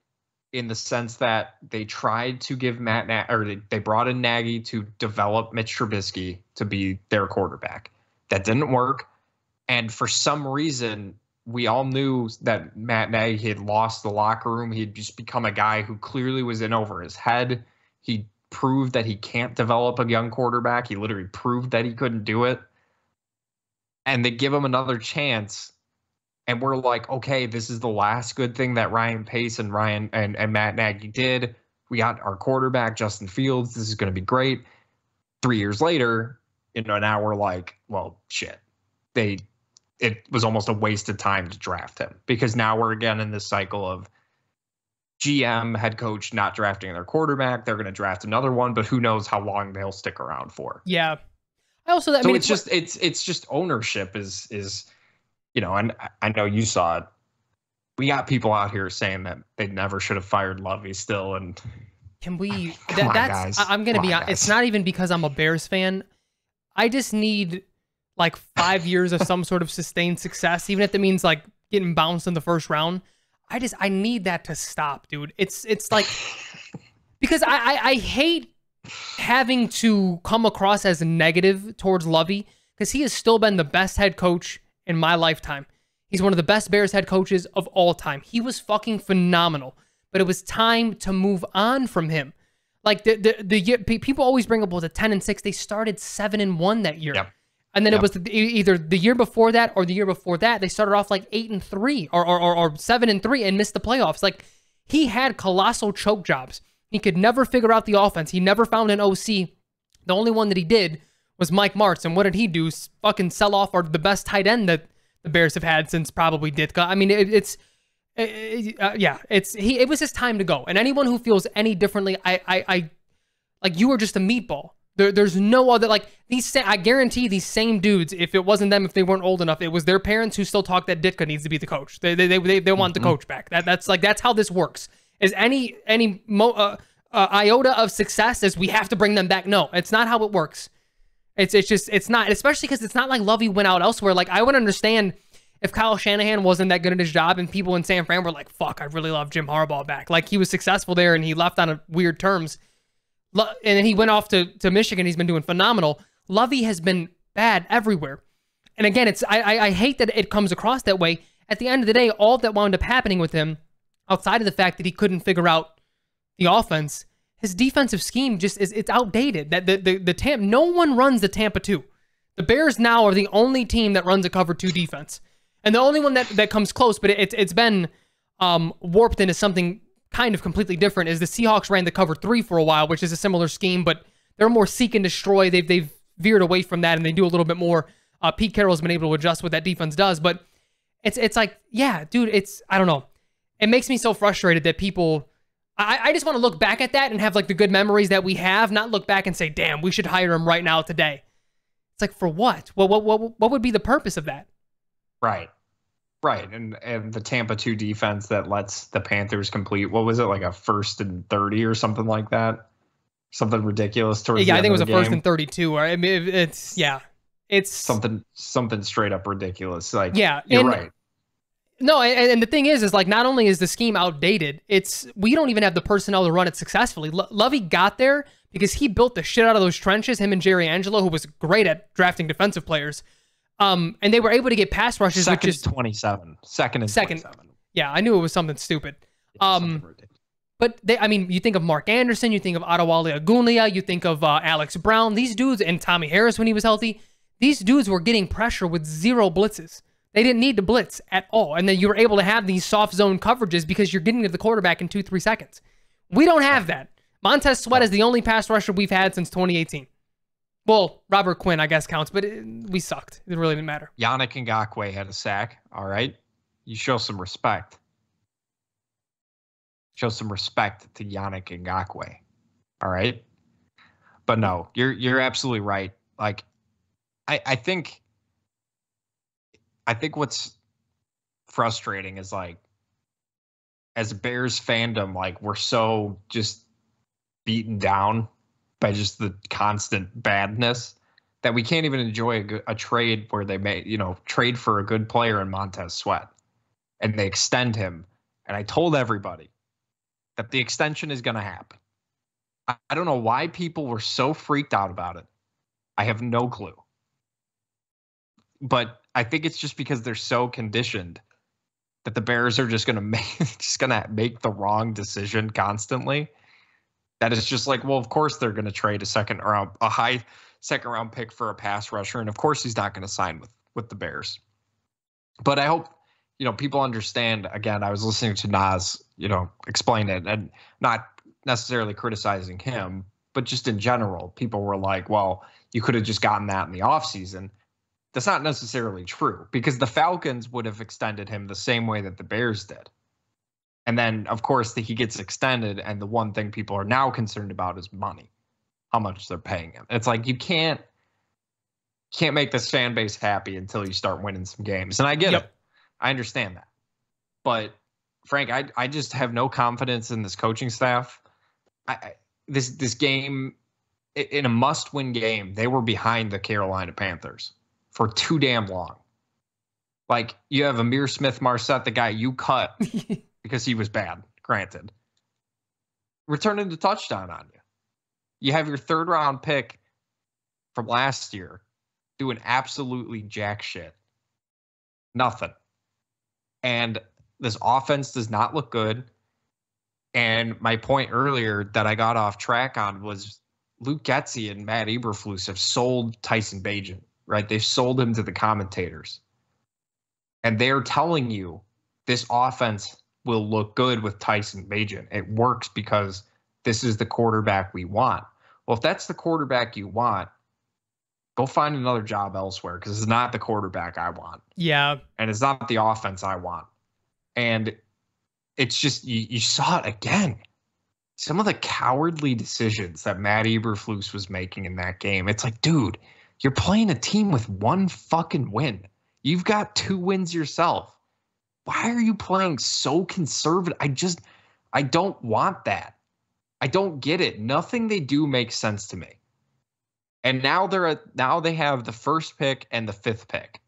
in the sense that they tried to give they brought in Nagy to develop Mitch Trubisky to be their quarterback. That didn't work. And for some reason, we all knew that Matt Nagy had lost the locker room. He'd just become a guy who clearly was in over his head. He proved that he can't develop a young quarterback. He literally proved that he couldn't do it. And they give him another chance. And we're like, okay, this is the last good thing that Ryan Pace and Matt Nagy did. We got our quarterback, Justin Fields. This is going to be great. 3 years later, now we're like, well, shit. It was almost a waste of time to draft him, because now we're again in this cycle of GM, head coach not drafting their quarterback. They're going to draft another one, but who knows how long they'll stick around for. Yeah. It's just ownership is and I know you saw it. We got people out here saying that they never should have fired Lovey still. And can we, guys. I'm going to be honest. It's not even because I'm a Bears fan. I just need like 5 years of some sort of sustained success, even if it means like getting bounced in the first round. I need that to stop, dude. It's like, because I hate having to come across as negative towards Lovey, because he has still been the best head coach in my lifetime. He's one of the best Bears head coaches of all time. He was fucking phenomenal, but it was time to move on from him. Like the year, people always bring up, well, the 10-6, they started 7-1 that year. Yep. And then it was either the year before that or the year before that, they started off like 8-3 or 7-3 and missed the playoffs. Like, he had colossal choke jobs. He could never figure out the offense. He never found an OC. The only one that he did was Mike Martz. And what did he do? Fucking sell off the best tight end that the Bears have had since probably Ditka. I mean, it was his time to go. And anyone who feels any differently, I like, you are just a meatball. There's no other, like, I guarantee these same dudes, if it wasn't them, if they weren't old enough, it was their parents who still talk that Ditka needs to be the coach. They want the coach back. That's how this works. Is any iota of success is we have to bring them back? No, it's not how it works. It's not, especially because it's not like Lovey went out elsewhere. Like, I would understand if Kyle Shanahan wasn't that good at his job and people in San Fran were like, fuck, I really love Jim Harbaugh back. Like, he was successful there and he left on a weird terms. And then he went off to Michigan. He's been doing phenomenal. Lovey has been bad everywhere. And again, I hate that it comes across that way. At the end of the day, all that wound up happening with him, outside of the fact that he couldn't figure out the offense, his defensive scheme it's outdated. That the no one runs the Tampa 2. The Bears now are the only team that runs a cover 2 defense. And the only one that comes close, but it's been warped into something kind of completely different, is the Seahawks ran the cover 3 for a while, which is a similar scheme, but they're more seek and destroy. They've veered away from that, and they do a little bit more. Pete Carroll's been able to adjust what that defense does, but it's like, yeah, dude, I don't know. It makes me so frustrated that people... I just want to look back at that and have like the good memories that we have, not look back and say, damn, we should hire him right now today. It's like, for what? What would be the purpose of that? Right. And the Tampa 2 defense that lets the Panthers complete, what was it, like a 1st and 30 or something like that? Something ridiculous towards the end I think it was of the a 1st game. and 32. I mean, it's something straight up ridiculous. Like, yeah, you're right. No, and the thing is like, not only is the scheme outdated, we don't even have the personnel to run it successfully. Lovey got there because he built the shit out of those trenches, him and Jerry Angelo, who was great at drafting defensive players. And they were able to get pass rushes, Second which is 27. Second and 27. Yeah, I knew it was something stupid. But you think of Mark Anderson, you think of Adewale Agunlia, you think of Alex Brown, these dudes, and Tommy Harris when he was healthy. These dudes were getting pressure with 0 blitzes. They didn't need to blitz at all. And then you were able to have these soft zone coverages because you're getting to the quarterback in 2-3 seconds. We don't have that. Montez Sweat is the only pass rusher we've had since 2018. Well, Robert Quinn, I guess, counts, but we sucked. It really didn't matter. Yannick Ngakoue had a sack. All right. You show some respect. Show some respect to Yannick Ngakoue. All right. But no, you're absolutely right. Like, I think what's frustrating is, like, as Bears fandom, like, we're so just beaten down by just the constant badness that we can't even enjoy a trade where they may, trade for a good player in Montez Sweat and they extend him. And I told everybody that the extension is going to happen. I don't know why people were so freaked out about it. I have no clue. But I think it's just because they're so conditioned that the Bears are just going to make the wrong decision constantly. That it's just like, well, of course they're going to trade a high second round pick for a pass rusher, and of course he's not going to sign with the Bears. But I hope people understand. Again, I was listening to Nas, explain it, and not necessarily criticizing him, but just in general, people were like, well, you could have just gotten that in the offseason. That's not necessarily true, because the Falcons would have extended him the same way that the Bears did. And then, of course, he gets extended, and the one thing people are now concerned about is money, how much they're paying him. It's like, you can't make this fan base happy until you start winning some games. And I get it. I understand that. But, Frank, I just have no confidence in this coaching staff. This game, in a must-win game, they were behind the Carolina Panthers for too damn long. Like, you have Amir Smith-Marset, the guy you cut because he was bad, granted, returning the touchdown on you. You have your 3rd-round pick from last year doing absolutely jack shit. Nothing. And this offense does not look good. And my point earlier that I got off track on was Luke Getsy and Matt Eberflus have sold Tyson Bagent, right? They've sold him to the commentators. And they're telling you this offense will look good with Tyson Bagent. It works because this is the quarterback we want. Well, if that's the quarterback you want, go find another job elsewhere, because it's not the quarterback I want. Yeah. And it's not the offense I want. And it's just, you saw it again. Some of the cowardly decisions that Matt Eberflus was making in that game. It's like, dude, you're playing a team with 1 fucking win. You've got 2 wins yourself. Why are you playing so conservative? I don't want that. I don't get it. Nothing they do makes sense to me. And now they have the 1st pick and the 5th pick.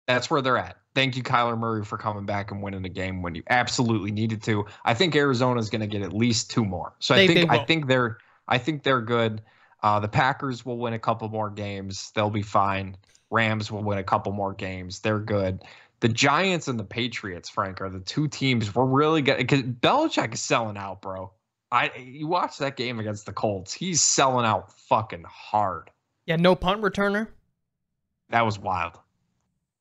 That's where they're at. Thank you, Kyler Murray, for coming back and winning the game when you absolutely needed to. I think Arizona's going to get at least 2 more. So I think they're good. The Packers will win a couple more games. They'll be fine. Rams will win a couple more games. They're good. The Giants and the Patriots, Frank, are the 2 teams we're really good. Because Belichick is selling out, bro. You watch that game against the Colts. He's selling out fucking hard. Yeah, no punt returner. That was wild.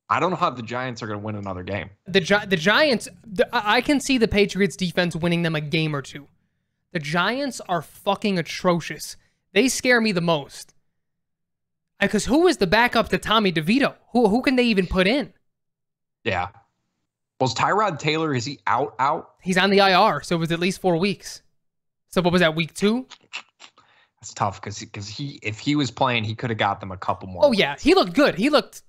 I don't know how the Giants are going to win another game. The Giants, I can see the Patriots defense winning them a game or 2. The Giants are fucking atrocious. They scare me the most. Because who is the backup to Tommy DeVito? Who can they even put in? Yeah. Was Tyrod Taylor, is he out? He's on the IR, so it was at least 4 weeks. So what was that, week 2? That's tough because if he was playing, he could have got them a couple more. Oh, yeah. He looked good.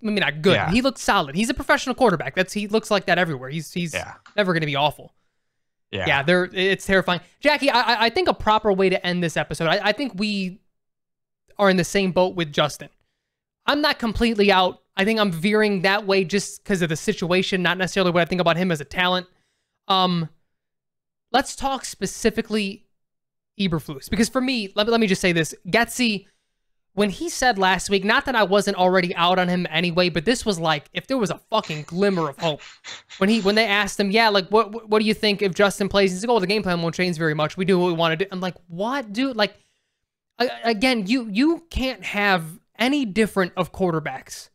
Not good. Yeah. He looked solid. He's a professional quarterback. He looks like that everywhere. He's never going to be awful. Yeah. It's terrifying. Jackie, I think a proper way to end this episode, I think we are in the same boat with Justin. I'm not completely out. I think I'm veering that way just because of the situation, not necessarily what I think about him as a talent. Let's talk specifically Eberflus, because for me, let me just say this. Getsy, when he said last week, not that I wasn't already out on him anyway, but this was like, if there was a fucking glimmer of hope. When they asked him, yeah, like, what do you think if Justin plays? He's like, oh, the game plan won't change very much. We do what we want to do. I'm like, what, dude? Like, again, you can't have any different of quarterbacks.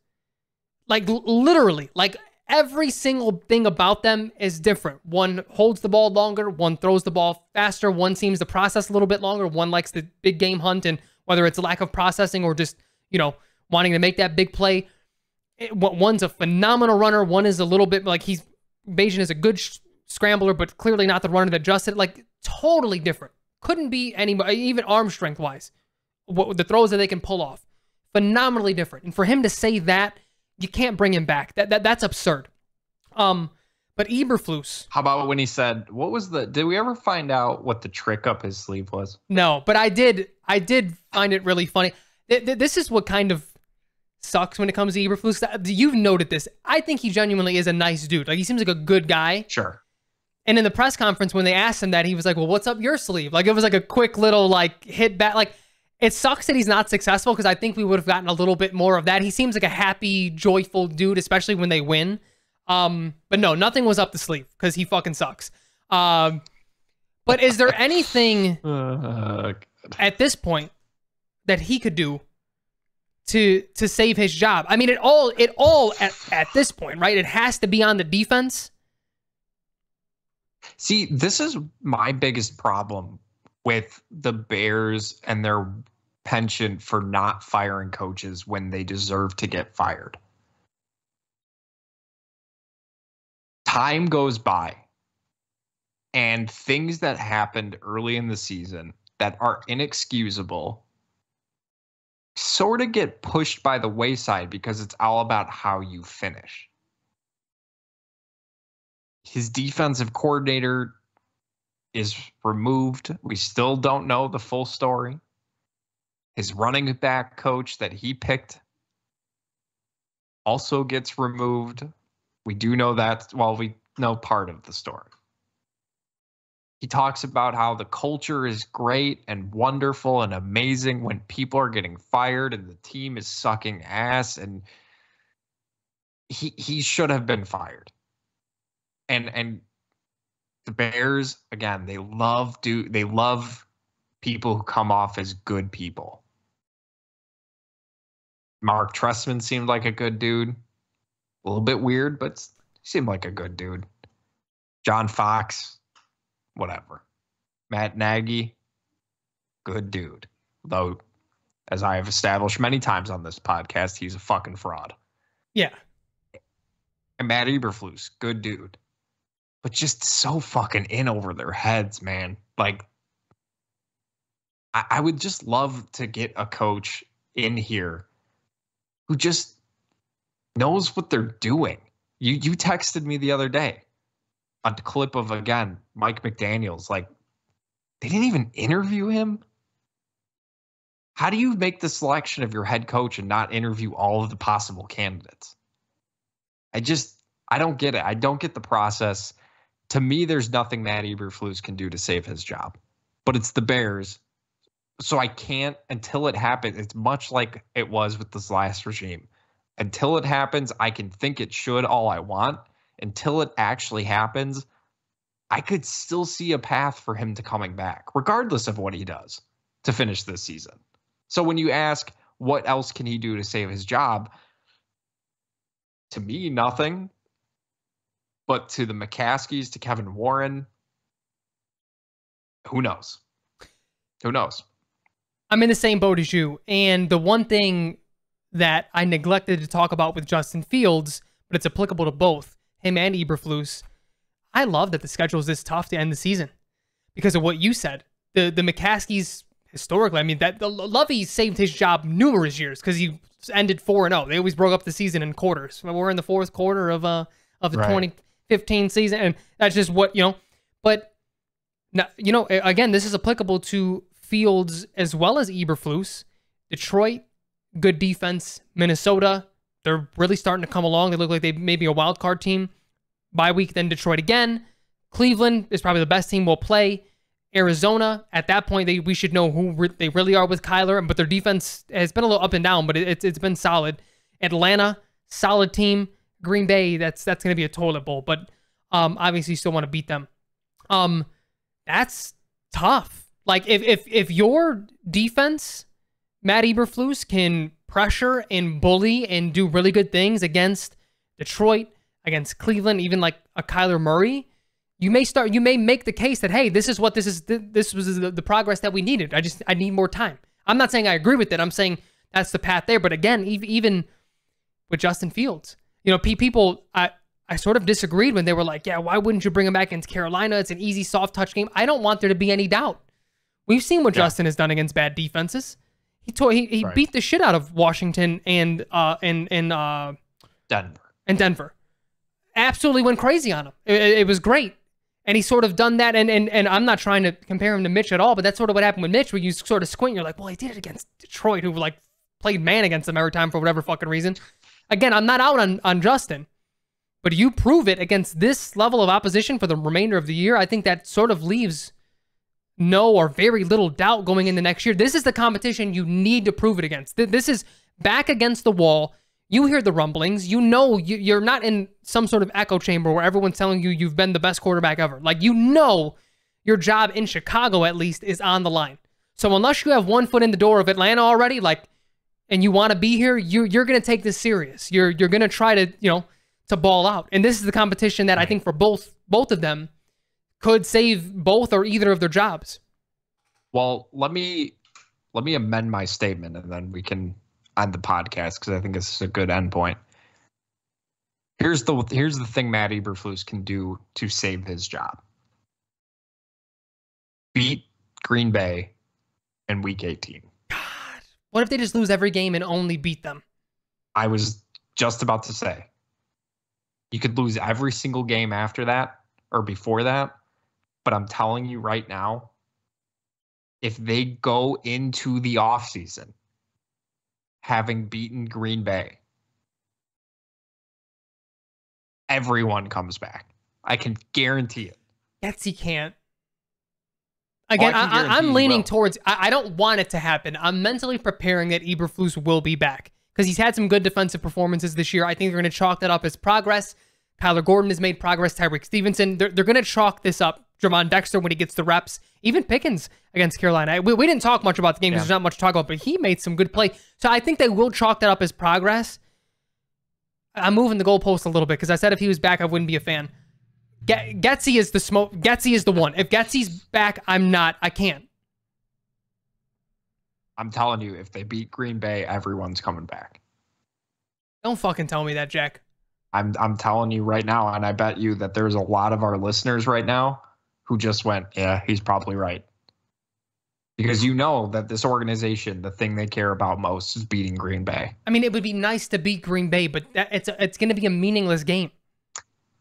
Like, literally, like, every single thing about them is different. One holds the ball longer, one throws the ball faster, one seems to process a little bit longer, one likes the big game hunt, and whether it's a lack of processing or just, wanting to make that big play. One's a phenomenal runner, one is a little bit like Bayesian is a good scrambler, but clearly not the runner that Justin, like, totally different. Couldn't be anybody, even arm strength wise. The throws that they can pull off, phenomenally different. And for him to say that, you can't bring him back. That's absurd. But Eberflus. How about when he said, did we ever find out what the trick up his sleeve was? No, but I did find it really funny. This is what kind of sucks when it comes to Eberflus. You've noted this. I think he genuinely is a nice dude. Like, he seems like a good guy. Sure. And in the press conference, when they asked him that, he was like, well, what's up your sleeve? Like, it was like a quick little, like, hit back. Like, it sucks that he's not successful because I think we would have gotten a little bit more of that. He seems like a happy, joyful dude, especially when they win. But no, nothing was up the sleeve because he fucking sucks. But is there anything at this point that he could do to save his job? I mean, it all at this point, right? It has to be on the defense. See, this is my biggest problem with the Bears and their penchant for not firing coaches when they deserve to get fired. Time goes by, and things that happened early in the season that are inexcusable sort of get pushed by the wayside because it's all about how you finish. His defensive coordinator is removed. We still don't know the full story. His running back coach that he picked also gets removed. We do know that. Well, we know part of the story. He talks about how the culture is great and wonderful and amazing when people are getting fired and the team is sucking ass, and he should have been fired. And the Bears, again, they love people who come off as good people. Mark Trestman seemed like a good dude. A little bit weird, but he seemed like a good dude. John Fox, whatever. Matt Nagy, good dude. Though, as I have established many times on this podcast, he's a fucking fraud. Yeah. And Matt Eberflus, good dude. But just so fucking in over their heads, man. Like, I would just love to get a coach in here who just knows what they're doing. You texted me the other day a clip of, again, Mike McDaniels. Like, they didn't even interview him. How do you make the selection of your head coach and not interview all of the possible candidates? I don't get it. I don't get the process. To me, there's nothing Matt Eberflus can do to save his job, but it's the Bears. So I can't until it happens. It's much like it was with this last regime. Until it happens, I can think it should all I want. Until it actually happens, I could still see a path for him to coming back, regardless of what he does to finish this season. So when you ask, what else can he do to save his job? To me, nothing. But to the McCaskies, to Kevin Warren, who knows? Who knows? I'm in the same boat as you. And the one thing that I neglected to talk about with Justin Fields, but it's applicable to both him and Eberflus, I love that the schedule is this tough to end the season because of what you said. The McCaskies, historically, I mean, that Lovey saved his job numerous years because he ended 4-0. They always broke up the season in quarters. We're in the fourth quarter of the right. 2015 season, and that's just what, But, now, again, this is applicable to Fields as well as Eberflus. Detroit, good defense. Minnesota, they're really starting to come along. They look like they may be a wild card team. Bye week, then Detroit again. Cleveland is probably the best team we'll play. Arizona, at that point, we should know who they really are with Kyler, but their defense has been a little up and down, but it's been solid. Atlanta, solid team. Green Bay, that's going to be a toilet bowl, but obviously you still want to beat them. That's tough. Like if your defense, Matt Eberflus, can pressure and bully and do really good things against Detroit, against Cleveland, even like a Kyler Murray, you may make the case that, hey, this was the progress that we needed. I need more time. I'm not saying I agree with it. I'm saying that's the path there. But again, even with Justin Fields, people, I sort of disagreed when they were like, yeah, why wouldn't you bring him back against Carolina? It's an easy soft touch game. I don't want there to be any doubt. We've seen what Justin has done against bad defenses. He beat the shit out of Washington and Denver. Absolutely went crazy on him. It was great. And he's sort of done that, and I'm not trying to compare him to Mitch at all, but that's sort of what happened with Mitch, where you sort of squint, you're like, well, he did it against Detroit, who played man against them every time for whatever fucking reason. Again, I'm not out on Justin, but you prove it against this level of opposition for the remainder of the year. I think that sort of leaves no or very little doubt going into next year. This is the competition you need to prove it against. This is back against the wall. You hear the rumblings. You're not in some sort of echo chamber where everyone's telling you you've been the best quarterback ever. Your job in Chicago, at least, is on the line. So unless you have one foot in the door of Atlanta already, and you want to be here, you're going to take this serious. You're going to try to ball out. And this is the competition that I think for both of them could save both or either of their jobs. Well, let me amend my statement, and then we can end the podcast because I think this is a good endpoint. Here's the thing Matt Eberflus can do to save his job. Beat Green Bay in Week 18. God, what if they just lose every game and only beat them? I was just about to say, you could lose every single game after that or before that, but I'm telling you right now, if they go into the offseason having beaten Green Bay, everyone comes back. I can guarantee it. Getsy can't. Again, I'm leaning towards, I don't want it to happen. I'm mentally preparing that Eberflus will be back because he's had some good defensive performances this year. I think they're going to chalk that up as progress. Kyler Gordon has made progress. Tyreek Stevenson, they're going to chalk this up. Jermon Dexter, when he gets the reps. Even Pickens against Carolina. We didn't talk much about the game because there's not much to talk about, but he made some good play. So I think they will chalk that up as progress. I'm moving the goalpost a little bit because I said if he was back, I wouldn't be a fan. Getsy is the smoke. Getsy is the one. If Getsy's back, I'm not. I can't. I'm telling you, if they beat Green Bay, everyone's coming back. Don't fucking tell me that, Jack. I'm telling you right now, and I bet you that there's a lot of our listeners right now who just went, yeah, he's probably right. Because you know that this organization, the thing they care about most is beating Green Bay. I mean, it would be nice to beat Green Bay, but it's going to be a meaningless game.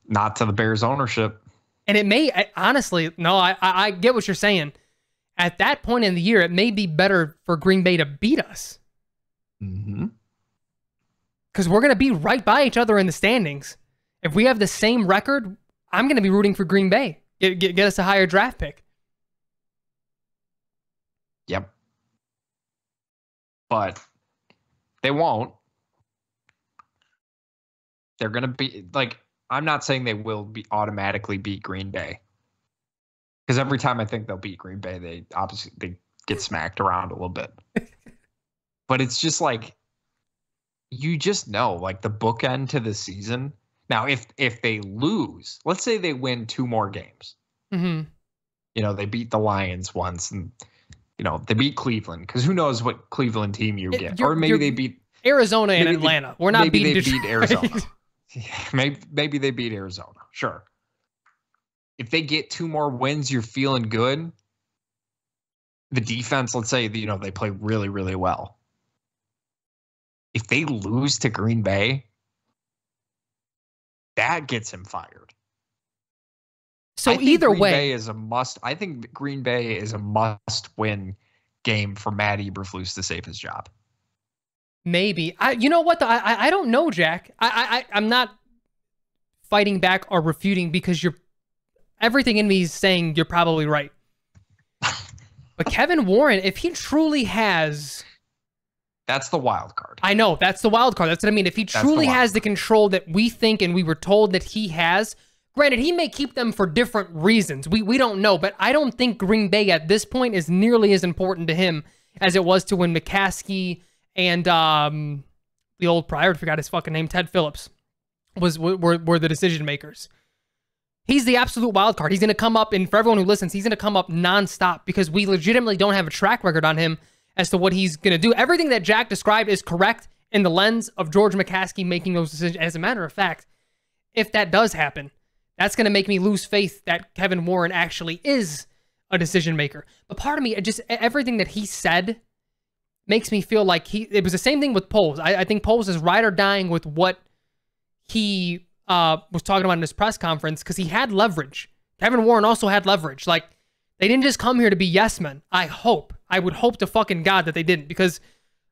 Not to the Bears ownership. And it may, honestly, no, I get what you're saying. At that point in the year, it may be better for Green Bay to beat us. Mm-hmm. Because we're going to be right by each other in the standings. If we have the same record, I'm going to be rooting for Green Bay. Get us a higher draft pick. Yep. But they won't. They're going to be like, I'm not saying they will be automatically beat Green Bay. Because every time I think they'll beat Green Bay, they get smacked around a little bit. But it's just like, you just know, like the bookend to the season. Now, if they lose, let's say they win 2 more games. Mm-hmm. You know, they beat the Lions once, and you know they beat Cleveland, because who knows what Cleveland team you get, or maybe they beat Arizona and Atlanta. We're not beating Detroit. Beat Arizona. Maybe they beat Arizona. Sure. If they get 2 more wins, you're feeling good. The defense, let's say, you know, they play really, really well. If they lose to Green Bay, that gets him fired. So either way, Green Bay is a must. I think Green Bay is a must-win game for Matt Eberflus to save his job. Maybe. You know what? I don't know, Jack. I'm not fighting back or refuting, because everything in me is saying you're probably right. But Kevin Warren, if he truly has... That's the wild card. I know, that's the wild card. That's what I mean. If he truly has the control that we think and we were told that he has, granted, he may keep them for different reasons. We don't know, but I don't think Green Bay at this point is nearly as important to him as it was to when McCaskey and the old prior, I forgot his fucking name, Ted Phillips, were the decision makers. He's the absolute wild card. He's going to come up, and for everyone who listens, he's going to come up nonstop, because we legitimately don't have a track record on him as to what he's going to do. Everything that Jack described is correct in the lens of George McCaskey making those decisions. As a matter of fact, if that does happen, that's going to make me lose faith that Kevin Warren actually is a decision maker. But part of me, everything that he said makes me feel like it was the same thing with Poles. I think Poles is ride or dying with what he was talking about in his press conference, because he had leverage. Kevin Warren also had leverage. Like, they didn't just come here to be yes men. I would hope to fucking God that they didn't, because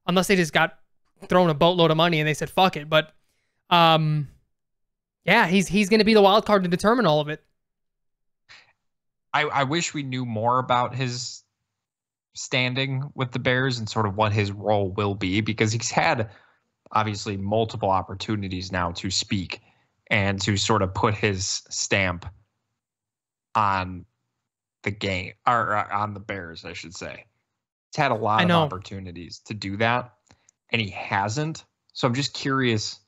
unless they just got thrown a boatload of money and they said fuck it. But yeah, he's going to be the wild card to determine all of it. I wish we knew more about his standing with the Bears and sort of what his role will be, because he's had obviously multiple opportunities now to speak and to sort of put his stamp on the game, or on the Bears, I should say. He's had a lot of opportunities to do that, and he hasn't. So I'm just curious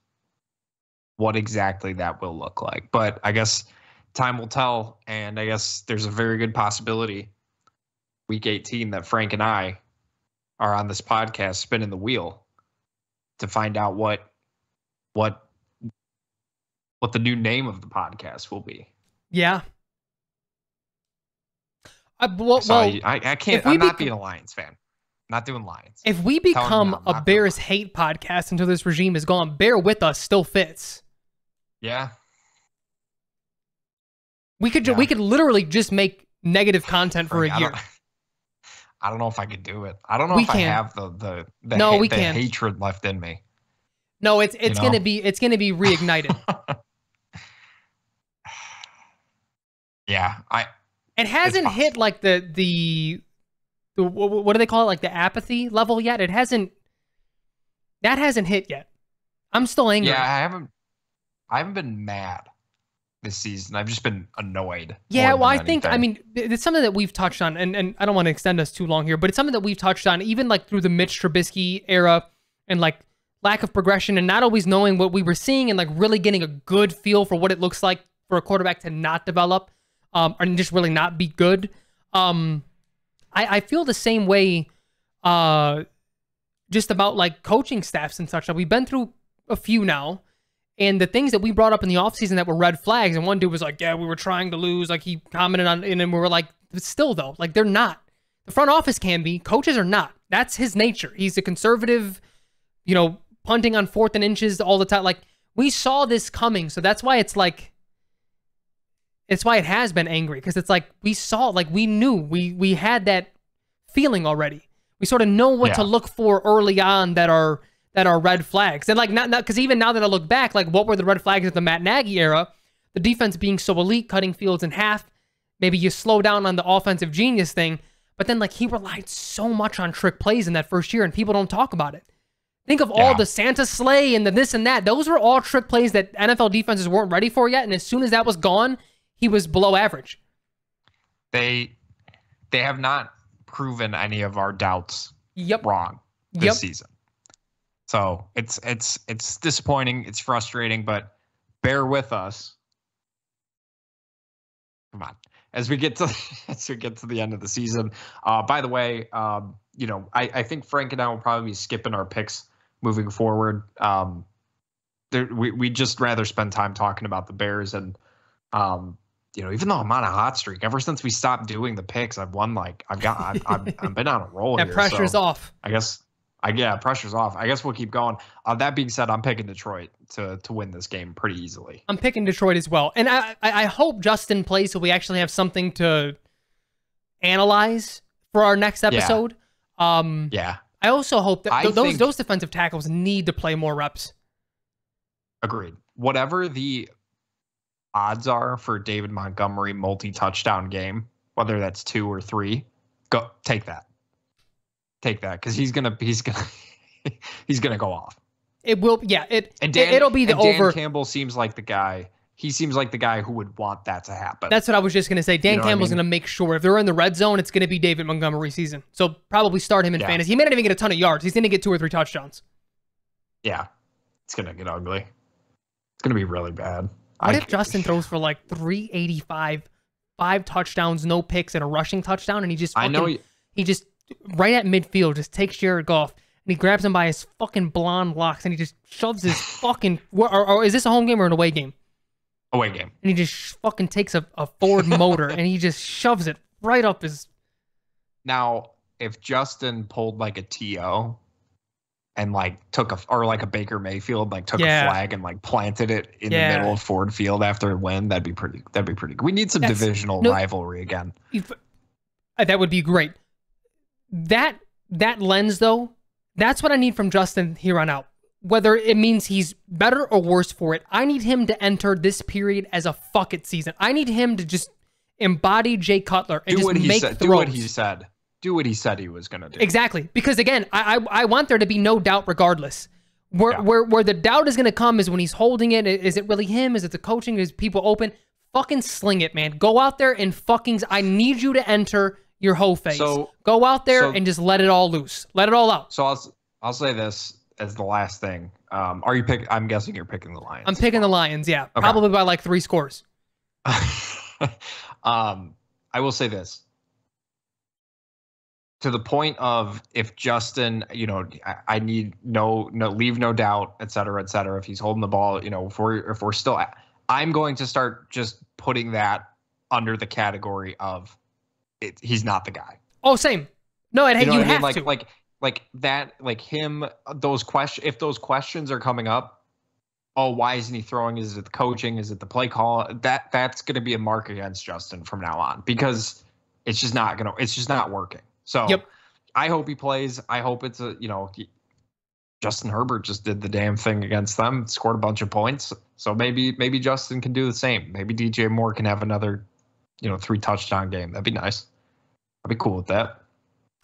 what exactly that will look like. But I guess time will tell, and I guess there's a very good possibility week 18 that Frank and I are on this podcast spinning the wheel to find out what the new name of the podcast will be. Yeah. I can't. I'm not being a Lions fan. I'm not doing Lions. If we become a Bears hate podcast until this regime is gone, bear with us still fits. Yeah. We could literally just make negative content for a year. I don't know if I could do it. I don't know if I have the hatred left in me. No, it's gonna be reignited. Yeah, it hasn't hit like the what do they call it, like the apathy level yet. That hasn't hit yet. I'm still angry. Yeah, I haven't been mad this season. I've just been annoyed. Yeah, well, I mean, it's something that we've touched on, and I don't want to extend us too long here, but it's something that we've touched on, even like through the Mitch Trubisky era, and like lack of progression and not always knowing what we were seeing, and like really getting a good feel for what it looks like for a quarterback to not develop, and just really not be good. I feel the same way, just about like coaching staffs and such. Like, we've been through a few now. And the things that we brought up in the offseason that were red flags, and one dude was like, yeah, we were trying to lose. Like, he commented on it, and we were like, but still, though, like, they're not. The front office can be. Coaches are not. That's his nature. He's a conservative, punting on 4th and inches all the time. Like, we saw this coming, so that's why it's like, it's why it has been angry, because it's like, we saw, like, we knew. We had that feeling already. We sort of know what to look for early on that are that are red flags. And like not because even now that I look back, like what were the red flags of the Matt Nagy era? The defense being so elite, cutting fields in half. Maybe you slow down on the offensive genius thing, but then like he relied so much on trick plays in that first year, and people don't talk about it. Think of all the Santa Slay and the this and that. Those were all trick plays that NFL defenses weren't ready for yet, and as soon as that was gone, he was below average. They have not proven any of our doubts wrong this season. So it's disappointing, it's frustrating, but bear with us. Come on. As we get to the end of the season. By the way, I think Frank and I will probably be skipping our picks moving forward. We just rather spend time talking about the Bears, and even though I'm on a hot streak, ever since we stopped doing the picks, I've won I've been on a roll here. That pressure's off. Pressure's off. I guess we'll keep going. That being said, I'm picking Detroit to win this game pretty easily. I'm picking Detroit as well. And I hope Justin plays so we actually have something to analyze for our next episode. Yeah. I also hope that those defensive tackles need to play more reps. Agreed. Whatever the odds are for David Montgomery multi-touchdown game, whether that's 2 or 3, go take that. Take that, because he's gonna go off. It will, yeah. It'll be the over. Dan Campbell seems like the guy. He seems like the guy who would want that to happen. That's what I was just gonna say. Dan Campbell's gonna make sure if they're in the red zone, it's gonna be David Montgomery season. So probably start him in fantasy. He may not even get a ton of yards. He's gonna get 2 or 3 touchdowns. Yeah, it's gonna get ugly. It's gonna be really bad. What if Justin throws for like 385, 5 touchdowns, no picks, and a rushing touchdown, and he just right at midfield, just takes Jared Goff, and he grabs him by his fucking blonde locks, and he just shoves his fucking... Or is this a home game or an away game? Away game. And he just fucking takes a Ford motor, and he just shoves it right up his... Now, if Justin pulled like a T.O. and like took a Baker Mayfield, like took a flag and like planted it in the middle of Ford Field after a win, that'd be pretty good. We need some divisional rivalry again. That would be great. That lens, though, that's what I need from Justin here on out. Whether it means he's better or worse for it, I need him to enter this period as a fuck it season. I need him to just embody Jay Cutler and throws. Do what he said. Do what he said he was going to do. Exactly. Because, again, I want there to be no doubt regardless. Where the doubt is going to come is when he's holding it. Is it really him? Is it the coaching? Is people open? Fucking sling it, man. Go out there and I need you to enter your hoe face. So, go out there and just let it all loose. Let it all out. So I'll say this as the last thing. I'm guessing you're picking the Lions. I'm picking the Lions, yeah. Okay. Probably by like 3 scores. I will say this. To the point of if Justin, I need leave no doubt, et cetera, if he's holding the ball, if we're still, I'm going to start just putting that under the category of he's not the guy. Oh, same. No, you have to. Like that, like him, those questions, if those questions are coming up, oh, why isn't he throwing? Is it the coaching? Is it the play call? That's going to be a mark against Justin from now on, because it's just not working. So I hope he plays. I hope it's Justin Herbert just did the damn thing against them, scored a bunch of points. So maybe Justin can do the same. Maybe DJ Moore can have another, 3 touchdown game. That'd be nice. I'd be cool with that.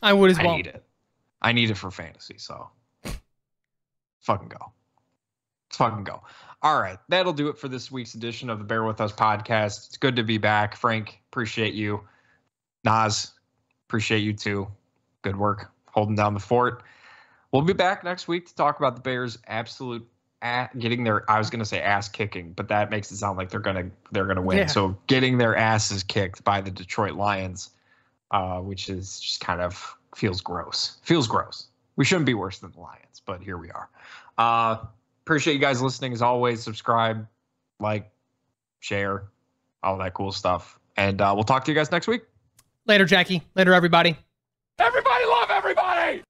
I would as well. I need it for fantasy. So fucking go. Let's fucking go. All right. That'll do it for this week's edition of the Bear With Us podcast. It's good to be back. Frank, appreciate you. Nas, appreciate you too. Good work holding down the fort. We'll be back next week to talk about the Bears' absolute getting their, I was going to say ass kicking, but that makes it sound like they're going to win. Yeah. So getting their asses kicked by the Detroit Lions, which is just kind of feels gross. We shouldn't be worse than the Lions, but here we are. Appreciate you guys listening as always. Subscribe, like, share, all that cool stuff. And we'll talk to you guys next week. Later, Jackie. Later, everybody. Everybody love everybody!